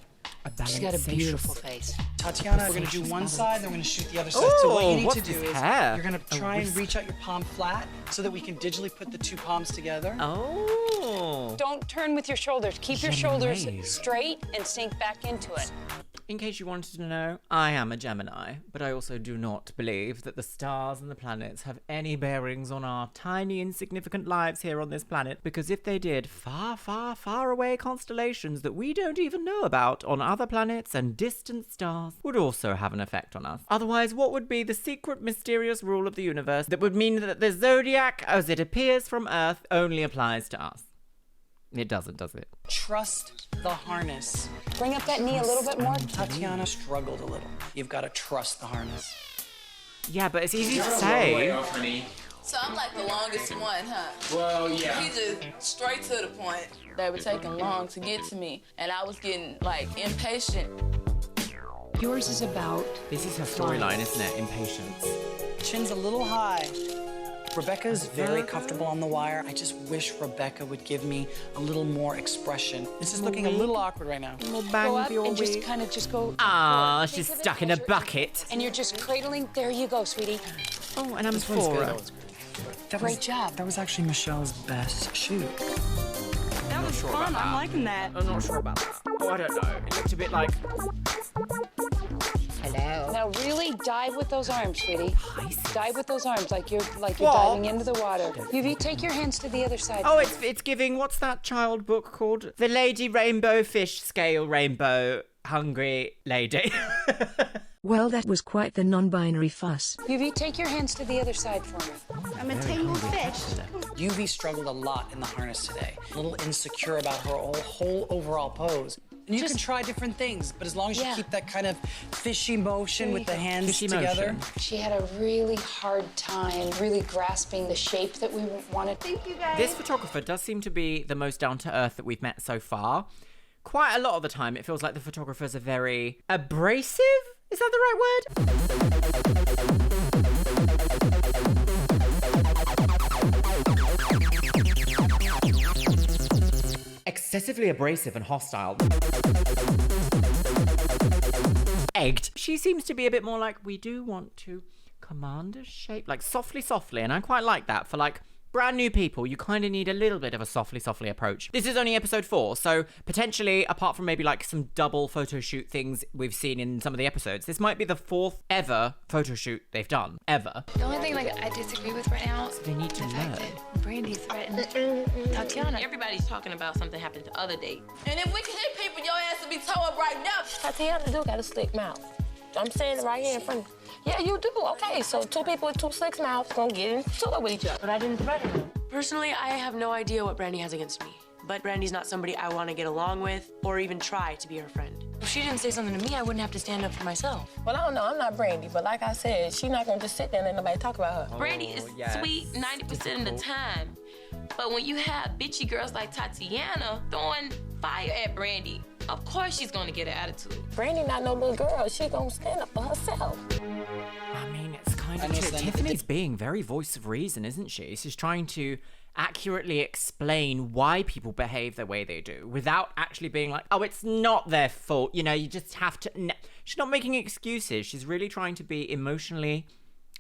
She's got a beautiful face. Tatiana, we're going to do one side, then we're going to shoot the other side. Ooh, So what you need what's to do this is hair? you're going to A try and whisk. reach out your palm flat so that we can digitally put the two palms together. Oh. Don't turn with your shoulders. Keep your shoulders Genovese. straight and sink back into it. in case you wanted to know, I am a Gemini, but I also do not believe that the stars and the planets have any bearings on our tiny, insignificant lives here on this planet, because if they did, far, far, far away constellations that we don't even know about on other planets and distant stars would also have an effect on us. Otherwise, what would be the secret, mysterious rule of the universe that would mean that the zodiac, as it appears from Earth, only applies to us? It doesn't, does it? Trust the harness. Bring up that knee a little bit more. Tatiana struggled a little. You've got to trust the harness. Yeah, but it's easy to say. So I'm like the longest one, huh? Well, yeah. He just straight to the point. They were taking long to get to me, and I was getting, like, impatient. Yours is about... This is her storyline, isn't it? Impatience. Chin's a little high. Rebecca's very comfortable on the wire. I just wish Rebecca would give me a little more expression. This is looking a little awkward right now. Go up and just kind of just go. Ah, she's stuck in a bucket. And you're just cradling. There you go, sweetie. Oh, and I'm This one's for good. Great job. That was actually Michelle's best shoot. That was fun. I'm liking that. I'm not sure about that. Oh, I don't know. It looked a bit like... Hello. Now really dive with those arms, sweetie. Dive with those arms like you're What? diving into the water. You take your hands to the other side. Oh, it's giving, what's that child book called? The Lady Rainbow Fish Scale Rainbow Hungry Lady. Well, that was quite the non-binary fuss. UV, take your hands to the other side for me. I'm a tangled fish. UV struggled a lot in the harness today. A little insecure about her whole overall pose. And you can try different things, but as long as you keep that kind of fishy motion with the hands together. She had a really hard time really grasping the shape that we wanted. Thank you, guys. This photographer does seem to be the most down-to-earth that we've met so far. Quite a lot of the time, it feels like the photographers are very abrasive? Is that the right word? Excessively abrasive and hostile. Egged. She seems to be a bit more like, we do want to command a shape, like softly, and I quite like that for like brand new people. You kind of need a little bit of a softly approach. This is only episode 4, so potentially, apart from maybe like some double photo shoot things we've seen in some of the episodes, this might be the 4th ever photo shoot they've done, ever. The only thing like I disagree with right now is they need to learn. Brandy threatened Tatiana. Everybody's talking about something happened the other day. And if we can hit people, your ass will be towed up right now. Tatiana do got a slick mouth. I'm saying it right here in front of you. Yeah, you do. Okay, so 2 people with 2 slick mouths gonna get into it with each other. But I didn't threaten them. Personally, I have no idea what Brandy has against me. But Brandy's not somebody I want to get along with or even try to be her friend. If she didn't say something to me, I wouldn't have to stand up for myself. Well, I don't know. I'm not Brandy, but like I said, she's not gonna just sit there and let nobody talk about her. Brandy is sweet 90% of the time. But when you have bitchy girls like Tatiana throwing fire at Brandy, of course she's gonna get an attitude. Brandy not no little girl. She gonna stand up for herself. I mean, it's kind of true. Tiffany's being very voice of reason, isn't she? She's trying to accurately explain why people behave the way they do without actually being like, oh, it's not their fault. You know, you just have to... No. She's not making excuses. She's really trying to be emotionally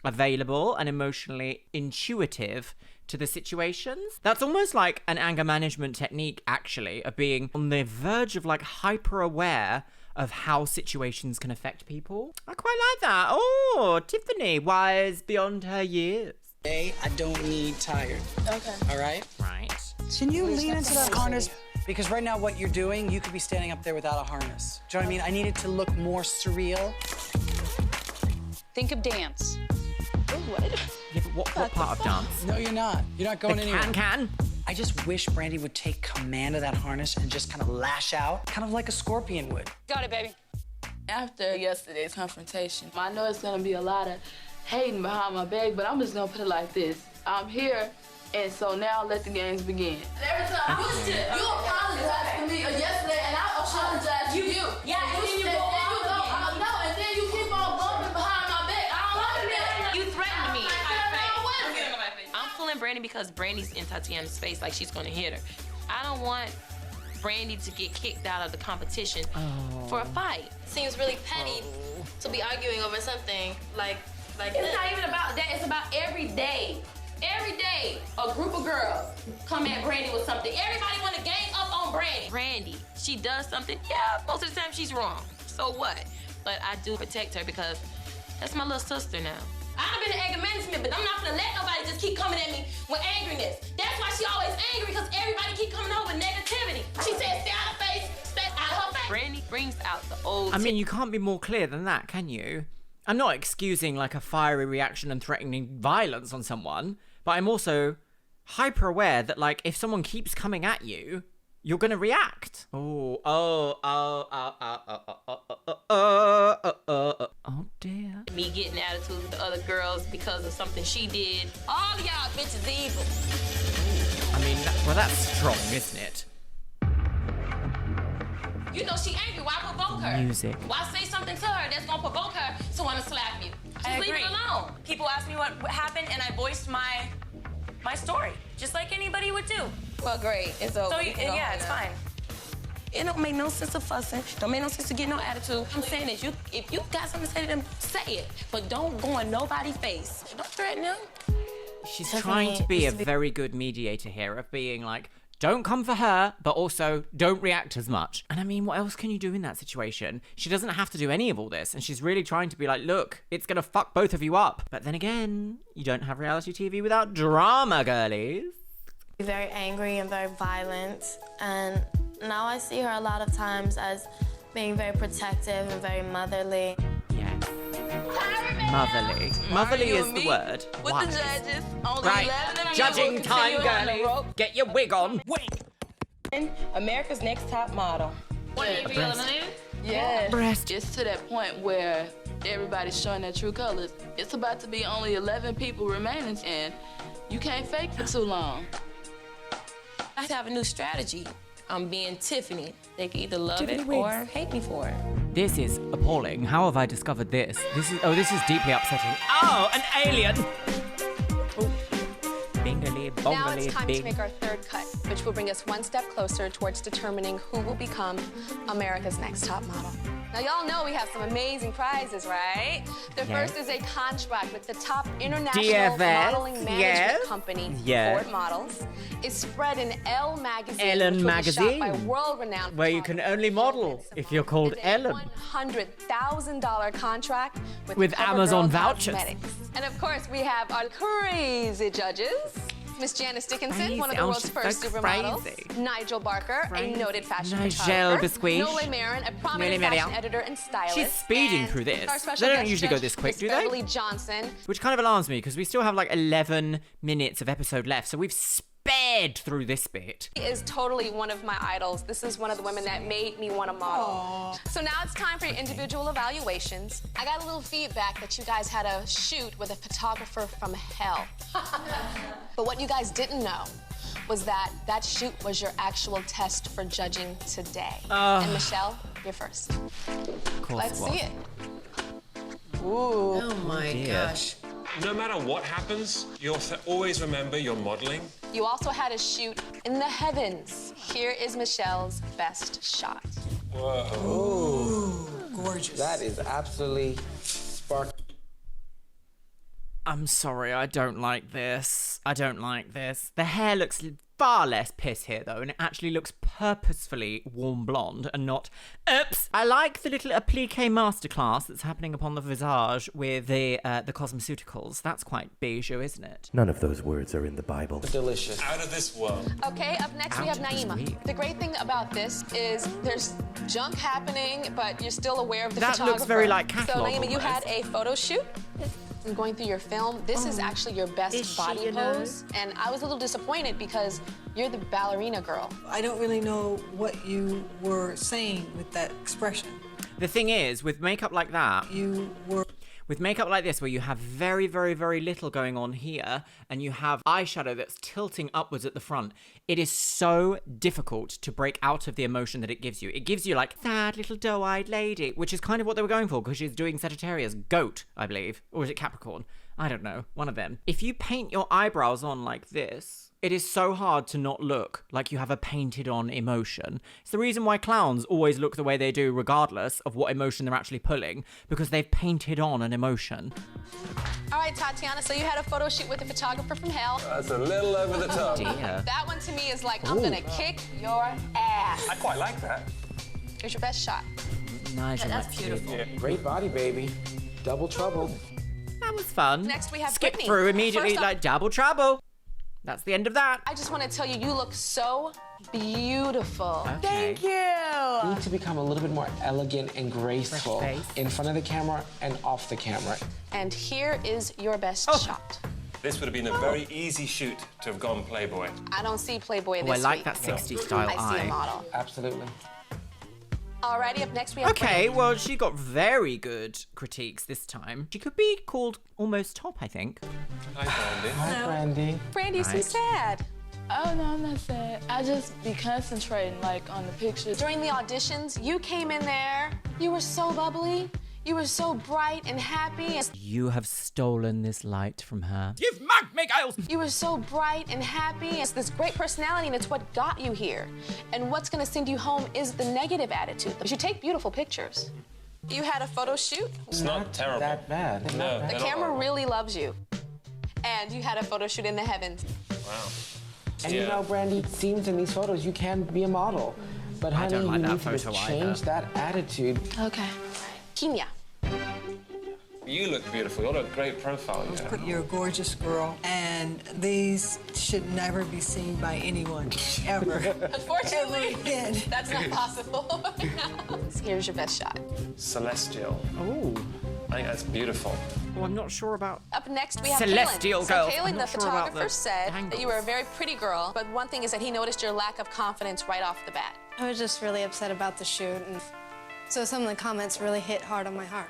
available and emotionally intuitive to the situations. That's almost like an anger management technique, actually, of being on the verge of like hyper aware of how situations can affect people. I quite like that. Oh, Tiffany, wise beyond her years. Today, I don't need tired. Okay. All right? Right. Can you lean into that harness? Because right now what you're doing, you could be standing up there without a harness. Do you know what I mean? I need it to look more surreal. Think of dance. What? Yeah, but what part of dance? No, you're not. You're not going anywhere. Can. I just wish Brandy would take command of that harness and just kind of lash out, kind of like a scorpion would. Got it, baby. After yesterday's confrontation, I know it's gonna be a lot of hating behind my back, but I'm just gonna put it like this. I'm here, and so now let the games begin. Every time you apologize to me yesterday, and I apologize to you. Yeah, and then you go off again. And then you keep on bumping behind my back. I don't like that. You threatened me. I'm pulling Brandy because Brandy's in Tatiana's face like she's gonna hit her. I don't want Brandy to get kicked out of the competition for a fight. Seems really petty to be arguing over something like It's not even about that. It's about every day. Every day, a group of girls come at Brandy with something. Everybody want to gang up on Brandy. Brandy, she does something. Yeah, most of the time she's wrong. So what? But I do protect her because that's my little sister now. I've been in anger management, but I'm not gonna let nobody just keep coming at me with angriness. That's why she always angry, because everybody keep coming over with negativity. She said, stay out of her face, stay out of her face. Brandy brings out the old... I mean, you can't be more clear than that, can you? I'm not excusing like a fiery reaction and threatening violence on someone, but I'm also hyper aware that like if someone keeps coming at you, you're gonna react. Oh dear. Me getting attitude with the other girls because of something she did. All of y'all bitches evil. I mean, well, that's strong, isn't it? You know she angry. Why provoke her? Music. Why say something to her that's gonna provoke her to wanna slap you? Just leave it alone. People ask me what happened, and I voiced my story, just like anybody would do. Well, great. It's over. So yeah, it's fine. It don't make no sense of fussing. Don't make no sense to get no attitude. I'm saying is, if you got something to say to them, say it. But don't go in nobody's face. Don't threaten them. She's trying to be a very good mediator here of being like, don't come for her, but also don't react as much. And I mean, what else can you do in that situation? She doesn't have to do any of all this. And she's really trying to be like, look, it's going to fuck both of you up. But then again, you don't have reality TV without drama, girlies. Very angry and very violent. And now I see her a lot of times as being very protective and very motherly. Yes. Motherly. Motherly is the word. With the judges. Only right. 11 of Judging you time, girlies. Get your wig on. America's Next Top Model. What are you feeling it? Yeah. Breast. It's to that point where everybody's showing their true colors. It's about to be only 11 people remaining, and you can't fake for too long. I have a new strategy. I'm being Tiffany. They can either love it or hate me for it. This is appalling. How have I discovered this? This is deeply upsetting. Oh, an alien! Oh. Bingly, bongly, now it's time to make our third cut, which will bring us one step closer towards determining who will become America's Next Top Model. Now, y'all know we have some amazing prizes, right? The first is a contract with the top international modeling management company, Ford Models. It's spread in Elle magazine, Ellen which will be shot by magazine, world-renowned where you can only model if you're called Ellen. $100,000 contract with Amazon CoverGirl vouchers. Cosmetics. And of course, we have our crazy judges. Miss Janice Dickinson, one of the world's first supermodels. Nigel Barker, a noted fashion photographer. Nola Marin, a prominent fashion editor and stylist. She's speeding through this. They don't usually go this quick, do they? Beverly Johnson. Which kind of alarms me, because we still have like 11 minutes of episode left, so we've sped through this bit. She is totally one of my idols. This is one of the women that made me want to model. Aww. So now it's time for your individual evaluations. I got a little feedback that you guys had a shoot with a photographer from hell. But what you guys didn't know was that that shoot was your actual test for judging today. And Michelle, you're first. Let's see it. Ooh. Oh my gosh. No matter what happens, you'll always remember you're modeling. You also had a shoot in the heavens. Here is Michelle's best shot. Whoa. Ooh, gorgeous. That is absolutely sparkling. I'm sorry, I don't like this. I don't like this. The hair looks far less piss here, though, and it actually looks purposefully warm blonde and not... Oops! I like the little applique masterclass that's happening upon the visage with the cosmeceuticals. That's quite bijou, isn't it? None of those words are in the Bible. Delicious. Out of this world. Okay, up next we have Naima. The great thing about this is there's junk happening, but you're still aware of the photographer. That looks very like catalog. So Naima, you almost. had a photo shoot. And going through your film, this is actually your best body pose. And I was a little disappointed because you're the ballerina girl. I don't really know what you were saying with that expression. The thing is, with makeup like that, with makeup like this, where you have very, very, very little going on here, and you have eyeshadow that's tilting upwards at the front, it is so difficult to break out of the emotion that it gives you. It gives you like, sad little doe-eyed lady, which is kind of what they were going for, because she's doing Sagittarius. Goat, I believe. Or is it Capricorn? I don't know. One of them. If you paint your eyebrows on like this, it is so hard to not look like you have a painted on emotion. It's the reason why clowns always look the way they do regardless of what emotion they're actually pulling, because they've painted on an emotion. All right, Tatiana, so you had a photo shoot with a photographer from hell. That's a little over the top. Dear. That one to me is like, I'm gonna kick your ass. I quite like that. Here's your best shot. Nigel That's MKE. beautiful. Yeah. Great body, baby. Double trouble. That was fun. Next we have Skip Brittany. through immediately First up- like double trouble. That's the end of that. I just want to tell you, you look so beautiful. Okay. Thank you. You need to become a little bit more elegant and graceful Fresh face. in front of the camera and off the camera. And here is your best shot. This would have been a very easy shoot to have gone Playboy. I don't see Playboy Oh, this I like week. that 60s style I see eye. a model. Absolutely. Alrighty, up next we have Okay, Brandy. well, she got very good critiques this time. She could be called almost top, I think. Hi, Brandy. Hi, Brandy. Brandy, you seem Right. sad. Oh, no, I'm not sad. I just be concentrating, like, on the pictures. During the auditions, you came in there. You were so bubbly. You were so bright and happy. You have stolen this light from her. You've mugged me, girls! You were so bright and happy. It's this great personality, and it's what got you here. And what's gonna send you home is the negative attitude. You take beautiful pictures. You had a photo shoot. It's not terrible. That bad. No, The they're camera not. really loves you. And you had a photo shoot in the heavens. Wow. And Yeah. you know, Brandy, it seems in these photos you can be a model. But I honey, don't like you that need to just photo change either. that attitude. Okay. Kenya. You look beautiful. You've got a great profile. Yeah. You're a gorgeous girl, and these should never be seen by anyone, ever. Unfortunately, Ever again. that's not possible. Here's your best shot. Celestial. Oh. I think that's beautiful. Well, I'm not sure about Up next, we have Celestial Kaylin. girl. So I'm Kaylin, the not sure about photographer, the said that angles. you were a very pretty girl, but one thing is that he noticed your lack of confidence right off the bat. I was just really upset about the shoot, and so some of the comments really hit hard on my heart.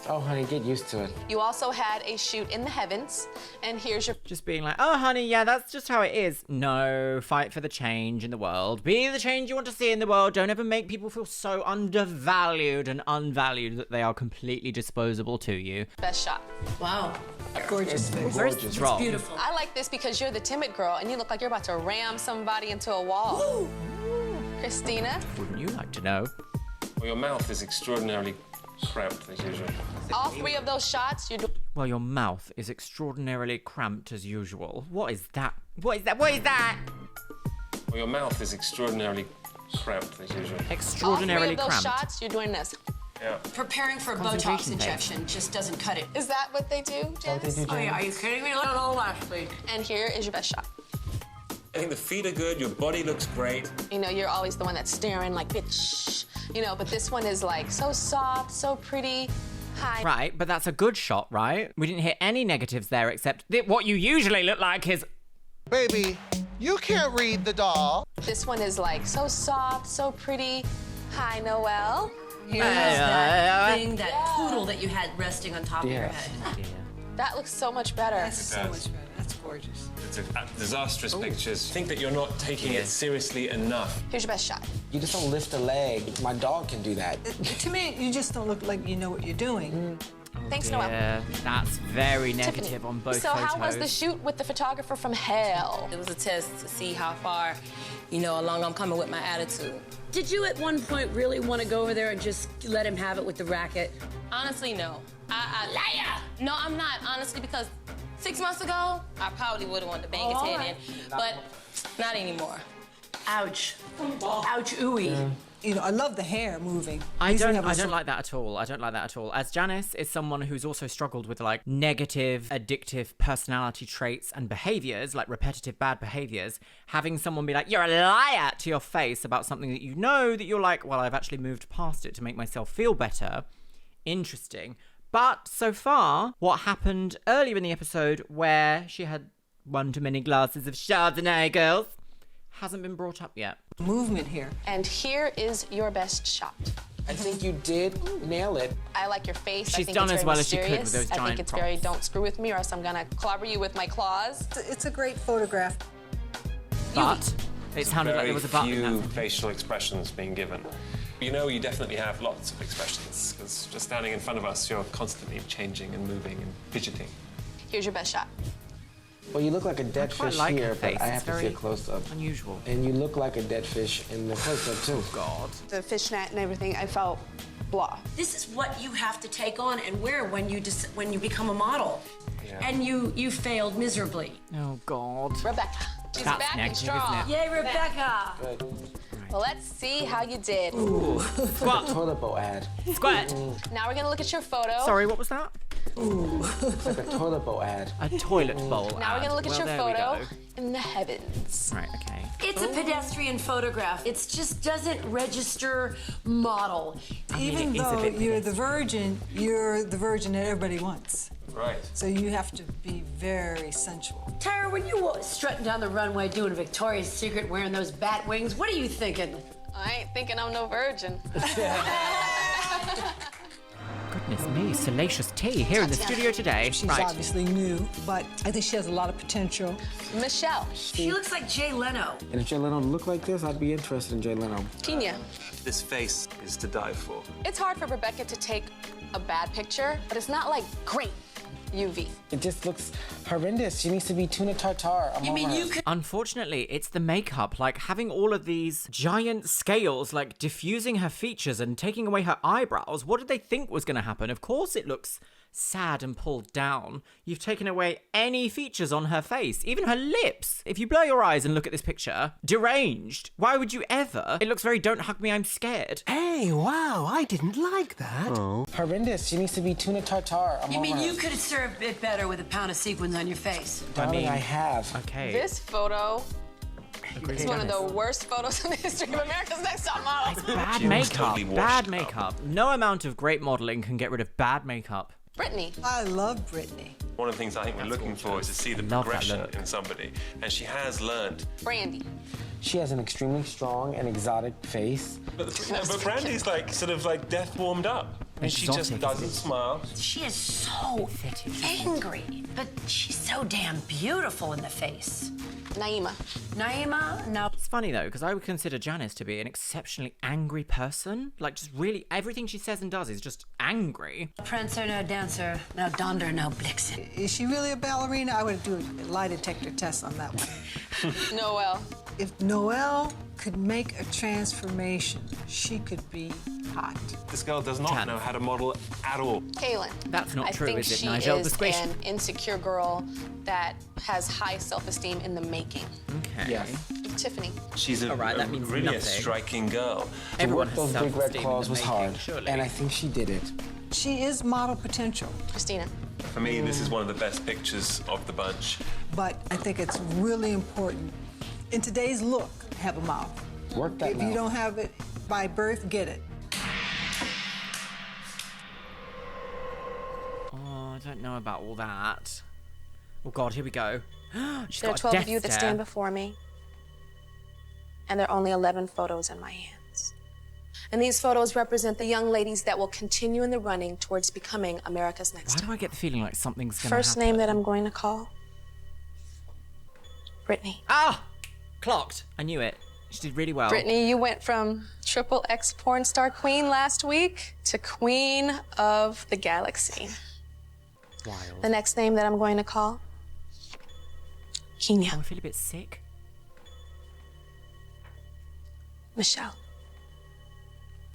Oh, honey, get used to it. You also had a shoot in the heavens, and here's your... just being like, oh, honey, yeah, that's just how it is. No, fight for the change in the world. Be the change you want to see in the world. Don't ever make people feel so undervalued and unvalued that they are completely disposable to you. Best shot. Wow. Gorgeous face. Very Gorgeous. strong. Beautiful. I like this because you're the timid girl, and you look like you're about to ram somebody into a wall. Ooh. Christina, Wouldn't you like to know? Well, your mouth is extraordinarily cramped as usual. all three of those shots, you're doing... Well, your mouth is extraordinarily cramped as usual. What is that? What is that? What is that? Well, your mouth is extraordinarily cramped as usual. All three Extraordinarily of those cramped. shots, you're doing this. Yeah. Preparing for a Botox Concentration phase. injection just doesn't cut it. Is that what they do, Janice? Oh, yeah, are you kidding me? Look at all last week. And here is your best shot. I think the feet are good. Your body looks great. You know, you're always the one that's staring like, bitch. You know, but this one is like so soft, so pretty. Hi. Right, but that's a good shot, right? We didn't hit any negatives there except that what you usually look like is... Baby, you can't read the doll. This one is like so soft, so pretty. Hi, Noelle. Here's that thing, that poodle that you had resting on top of your head. That looks so much better. That's so much better. That's gorgeous. It's disastrous pictures. I think that you're not taking it seriously enough. Here's your best shot. You just don't lift a leg. My dog can do that. To me, you just don't look like you know what you're doing. Thanks, Noelle. Yeah, that's very negative Tiffany, on both so photos. how was the shoot with the photographer from hell? It was a test to see how far, along I'm coming with my attitude. Did you at one point really want to go over there and just let him have it with the racket? Honestly, no. Liar! No, I'm not, honestly, because 6 months ago, I probably would have wanted to bang his head in, but not anymore. Ouch. Ouch, ooey. I love the hair moving. I don't like that at all. I don't like that at all. As Janice is someone who's also struggled with like negative, addictive personality traits and behaviors, like repetitive bad behaviors, having someone be like, you're a liar to your face about something that you know that you're like, well, I've actually moved past it to make myself feel better. Interesting. But so far, what happened earlier in the episode where she had one too many glasses of Chardonnay, girls, hasn't been brought up yet. Movement here. And here is your best shot. I think you did nail it. I like your face. I She's think done it's as very well as she could with mysterious. those I think giant it's very props. don't screw with me or else I'm gonna clobber you with my claws. It's a great photograph. But it sounded like there was a button. Very in few that. facial expressions being given. You know, you definitely have lots of expressions because just standing in front of us, you're constantly changing and moving and fidgeting. Here's your best shot. Well, you look like a dead quite fish like her here, face. but I It's have to see very a close-up. Unusual. And you look like a dead fish in the close-up, too. God. The fishnet and everything, I felt blah. This is what you have to take on and wear when you become a model. Yeah. And you failed miserably. Oh, God. Rebecca. She's That's back and negative, strong. isn't it? Yay, Rebecca! Good. Well, let's see how you did. Ooh. Squat. Toilet bowl ad. Squat. Now we're gonna look at your photo. Sorry, what was that? Ooh. It's like a toilet bowl ad. A toilet bowl Now we're gonna look at your there we photo go. in the heavens. Right, okay. It's a pedestrian photograph. It just doesn't register model. Even though you're the virgin that everybody wants. Right. So you have to be very sensual. Tyra, when you were strutting down the runway doing Victoria's Secret wearing those bat wings, what are you thinking? I ain't thinking I'm no virgin. Goodness me, salacious tea here in the studio today. She's obviously new, but I think she has a lot of potential. Michelle. She looks like Jay Leno. And if Jay Leno looked like this, I'd be interested in Jay Leno. Kenya. This face is to die for. It's hard for Rebecca to take a bad picture, but it's not like great UV. It just looks horrendous. She needs to be tuna tartare. Unfortunately, it's the makeup, like having all of these giant scales, like diffusing her features and taking away her eyebrows. What did they think was going to happen? Of course it looks sad and pulled down. You've taken away any features on her face, even her lips. If you blur your eyes and look at this picture, deranged. Why would you ever? It looks very don't hug me, I'm scared. Hey, wow, I didn't like that. Oh. Horrendous. She needs to be tuna tartare. You mean you could have served it better with a pound of sequins on your face? Darling, I have. Okay. This photo is one of the worst photos in the history of America's Next Top Model. Bad makeup. Bad makeup. No amount of great modeling can get rid of bad makeup. Brittany. I love Brittany. One of the things I think we're looking for is to see the progression in somebody. And she has learned. Brandy. She has an extremely strong and exotic face. But Brandy's like sort of like death warmed up. And she just doesn't smile. She is so angry, but she's so damn beautiful in the face. Naima. Naima, no. It's funny though, because I would consider Janice to be an exceptionally angry person. Like, just really, everything she says and does is just angry. Prancer, no dancer, no donder, no blixen. Is she really a ballerina? I would do a lie detector test on that one. Noelle. If Noelle could make a transformation, she could be hot. This girl does not know how to model at all. Kaylin. That's not true, is it, Nigel? Nigel? I think she is an insecure girl that has high self-esteem in the making. Okay. Yes. Tiffany. She's a that means really nothing. a striking girl. Everyone to work has those big red self-esteem claws in the was making, hard, surely. and I think she did it. She is model potential. Christina. For me, this is one of the best pictures of the bunch. But I think it's really important. In today's look, have a mouth. Work that If mouth. you don't have it by birth, get it. Oh, I don't know about all that. Oh God, here we go. She's There are got a 12 death of you that stare. stand before me, and there are only 11 photos in my hands. And these photos represent the young ladies that will continue in the running towards becoming America's Next Why Top. do I get the feeling like something's gonna First happen? name that I'm going to call, Brittany. Ah! Clocked. I knew it. She did really well. Brittany, you went from XXX porn star queen last week to queen of the galaxy. Wild. The next name that I'm going to call, Kenya. Oh, I feel a bit sick. Michelle.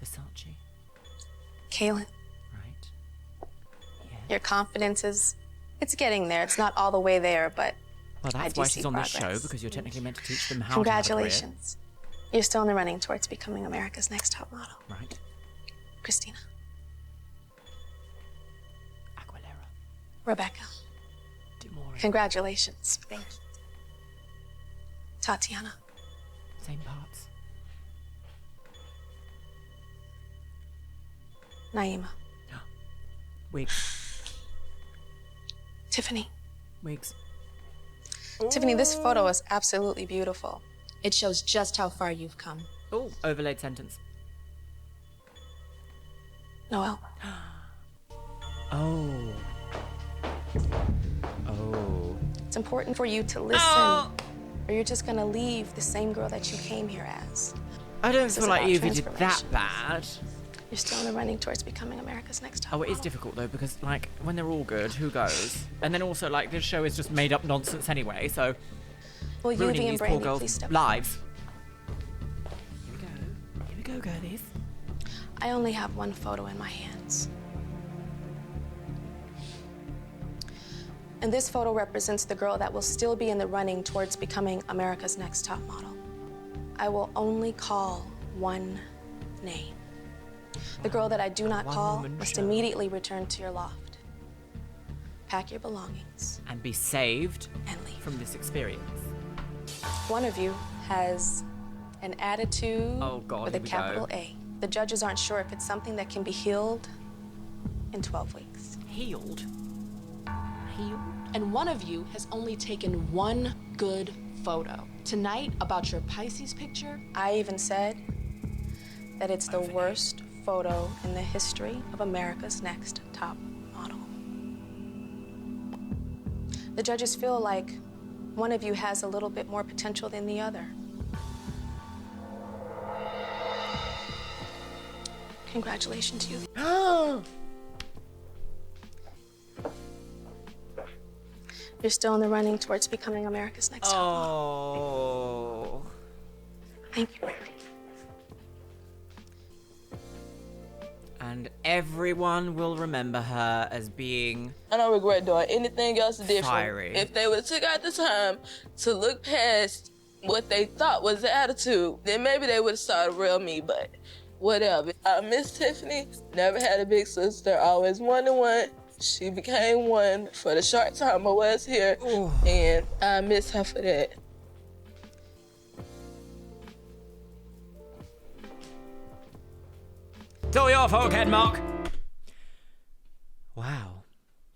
Versace. Kaylin. Right. Your confidence it's getting there. It's not all the way there, but Well, I that's do why see she's on this progress. show, because you're technically meant to teach them how Congratulations. You're still in the running towards becoming America's Next Top Model. to have a career. Right. Christina. Aguilera. Rebecca. Demore. Congratulations. Thank you. Tatiana. Same parts. Naima. Wigs. Tiffany. Wigs. Tiffany, this photo is absolutely beautiful. It shows just how far you've come. Oh, overlaid sentence. Noelle. Oh. Oh. It's important for you to listen, or you're just gonna leave the same girl that you came here as. I don't This feel is like about Evie did that transformation. bad. You're still in the running towards becoming America's Next Top Oh, it is Model. difficult though, because like when they're all good, who goes? And then also like this show is just made up nonsense anyway, so Will ruining Evie and these poor Brandy girls' please step lives. Here we go. Here we go, girlies. I only have one photo in my hands. And this photo represents the girl that will still be in the running towards becoming America's Next Top Model. I will only call one name. The girl that I do not call must immediately return to your loft. Pack your belongings. And be saved from this experience. One of you has an attitude with a capital A. The judges aren't sure if it's something that can be healed in 12 weeks. Healed? Healed? And one of you has only taken one good photo. Tonight, about your Pisces picture, I even said that it's the worst photo in the history of America's Next Top Model. The judges feel like one of you has a little bit more potential than the other. Congratulations, you. You're still in the running towards becoming America's Next Top Model. Thank you, Brandy. And everyone will remember her as being I don't regret doing anything else different. fiery. If they would have took out the time to look past what they thought was the attitude, then maybe they would have saw the real me, but whatever. I miss Tiffany, never had a big sister, always one-to-one. She became one for the short time I was here, and I miss her for that. It's all your fault, Ken Mark. Wow.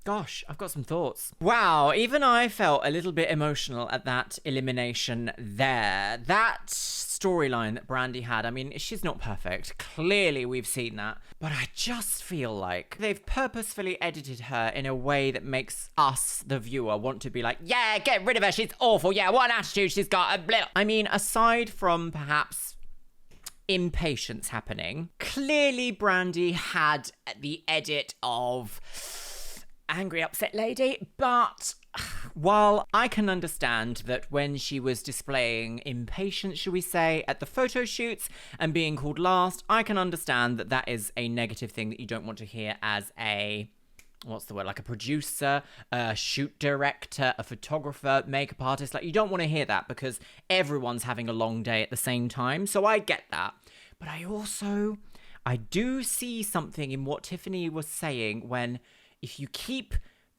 Gosh, I've got some thoughts. Wow, even I felt a little bit emotional at that elimination there. That storyline that Brandy had, I mean, she's not perfect. Clearly, we've seen that. But I just feel like they've purposefully edited her in a way that makes us, the viewer, want to be like, yeah, get rid of her, she's awful. Yeah, what an attitude she's got. I mean, aside from perhaps impatience happening, clearly Brandy had the edit of angry, upset lady, but while I can understand that when she was displaying impatience, shall we say, at the photo shoots and being called last, I can understand that that is a negative thing that you don't want to hear as a, what's the word, like a producer, a shoot director, a photographer, makeup artist. Like, you don't want to hear that because everyone's having a long day at the same time. So I get that. But I do see something in what Tiffany was saying when if you keep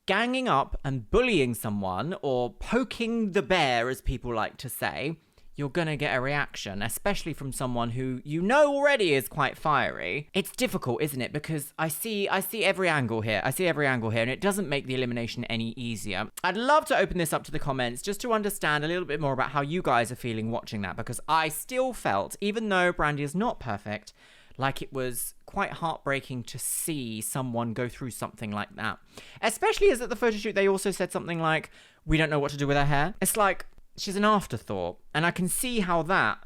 ganging up and bullying someone or poking the bear, as people like to say, you're gonna get a reaction, especially from someone who you know already is quite fiery. It's difficult, isn't it? Because I see every angle here. And it doesn't make the elimination any easier. I'd love to open this up to the comments just to understand a little bit more about how you guys are feeling watching that, because I still felt, even though Brandy is not perfect, like it was quite heartbreaking to see someone go through something like that. Especially as at the photo shoot, they also said something like, we don't know what to do with her hair. It's like, she's an afterthought. And I can see how that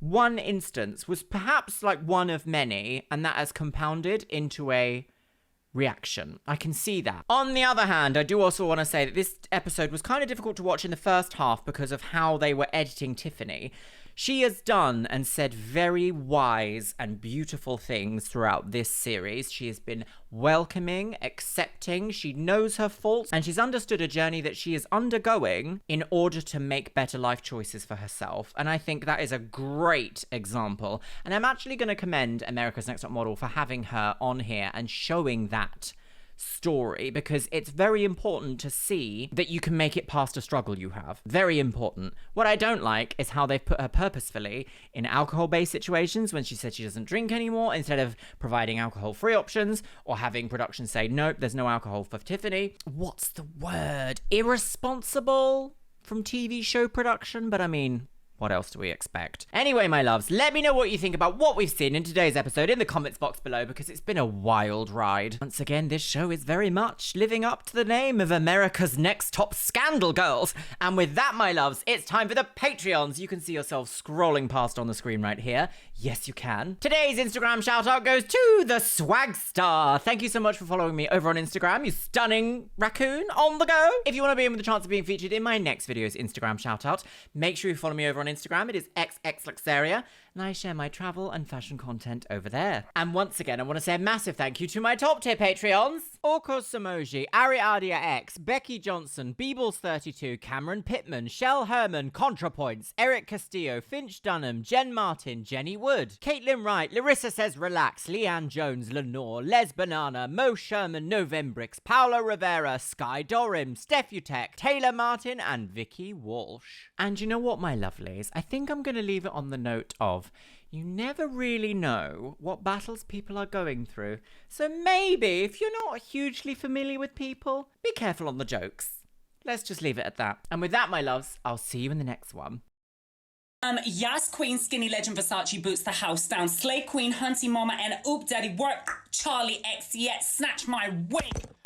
one instance was perhaps like one of many, and that has compounded into a reaction. I can see that. On the other hand, I do also want to say that this episode was kind of difficult to watch in the first half because of how they were editing Tiffany. She has done and said very wise and beautiful things throughout this series. She has been welcoming, accepting, she knows her faults, and she's understood a journey that she is undergoing in order to make better life choices for herself. And I think that is a great example. And I'm actually going to commend America's Next Top Model for having her on here and showing that story, because it's very important to see that you can make it past a struggle you have. Very important. What I don't like is how they've put her purposefully in alcohol-based situations when she said she doesn't drink anymore, instead of providing alcohol-free options or having production say, nope, there's no alcohol for Tiffany. What's the word? Irresponsible from TV show production, but I mean, what else do we expect? Anyway, my loves, let me know what you think about what we've seen in today's episode in the comments box below, because it's been a wild ride. Once again, this show is very much living up to the name of America's Next Top Scandal Girls. And with that, my loves, it's time for the Patreons. You can see yourself scrolling past on the screen right here. Yes, you can. Today's Instagram shout out goes to the Swag Star. Thank you so much for following me over on Instagram, you stunning raccoon on the go. If you want to be in with the chance of being featured in my next video's Instagram shout out, make sure you follow me over on Instagram. It is XX Luxeria. and I share my travel and fashion content over there. And once again, I want to say a massive thank you to my top tier Patreons. Orkos Samoji, Ariadia X, Becky Johnson, Beebles32, Cameron Pittman, Shell Herman, ContraPoints, Eric Castillo, Finch Dunham, Jen Martin, Jenny Wood, Caitlin Wright, Larissa Says Relax, Leanne Jones, Lenore, Les Banana, Mo Sherman, Novembrix, Paula Rivera, Sky Dorim, Steph Utek, Taylor Martin, and Vicky Walsh. And you know what, my lovelies? I think I'm going to leave it on the note of you never really know what battles people are going through. So maybe if you're not hugely familiar with people, be careful on the jokes. Let's just leave it at that. And with that, my loves, I'll see you in the next one. Yas Queen, Skinny Legend, Versace boots the house down. Slay Queen, Hunty Mama, and Oop Daddy work. Charlie X, yet snatch my wig.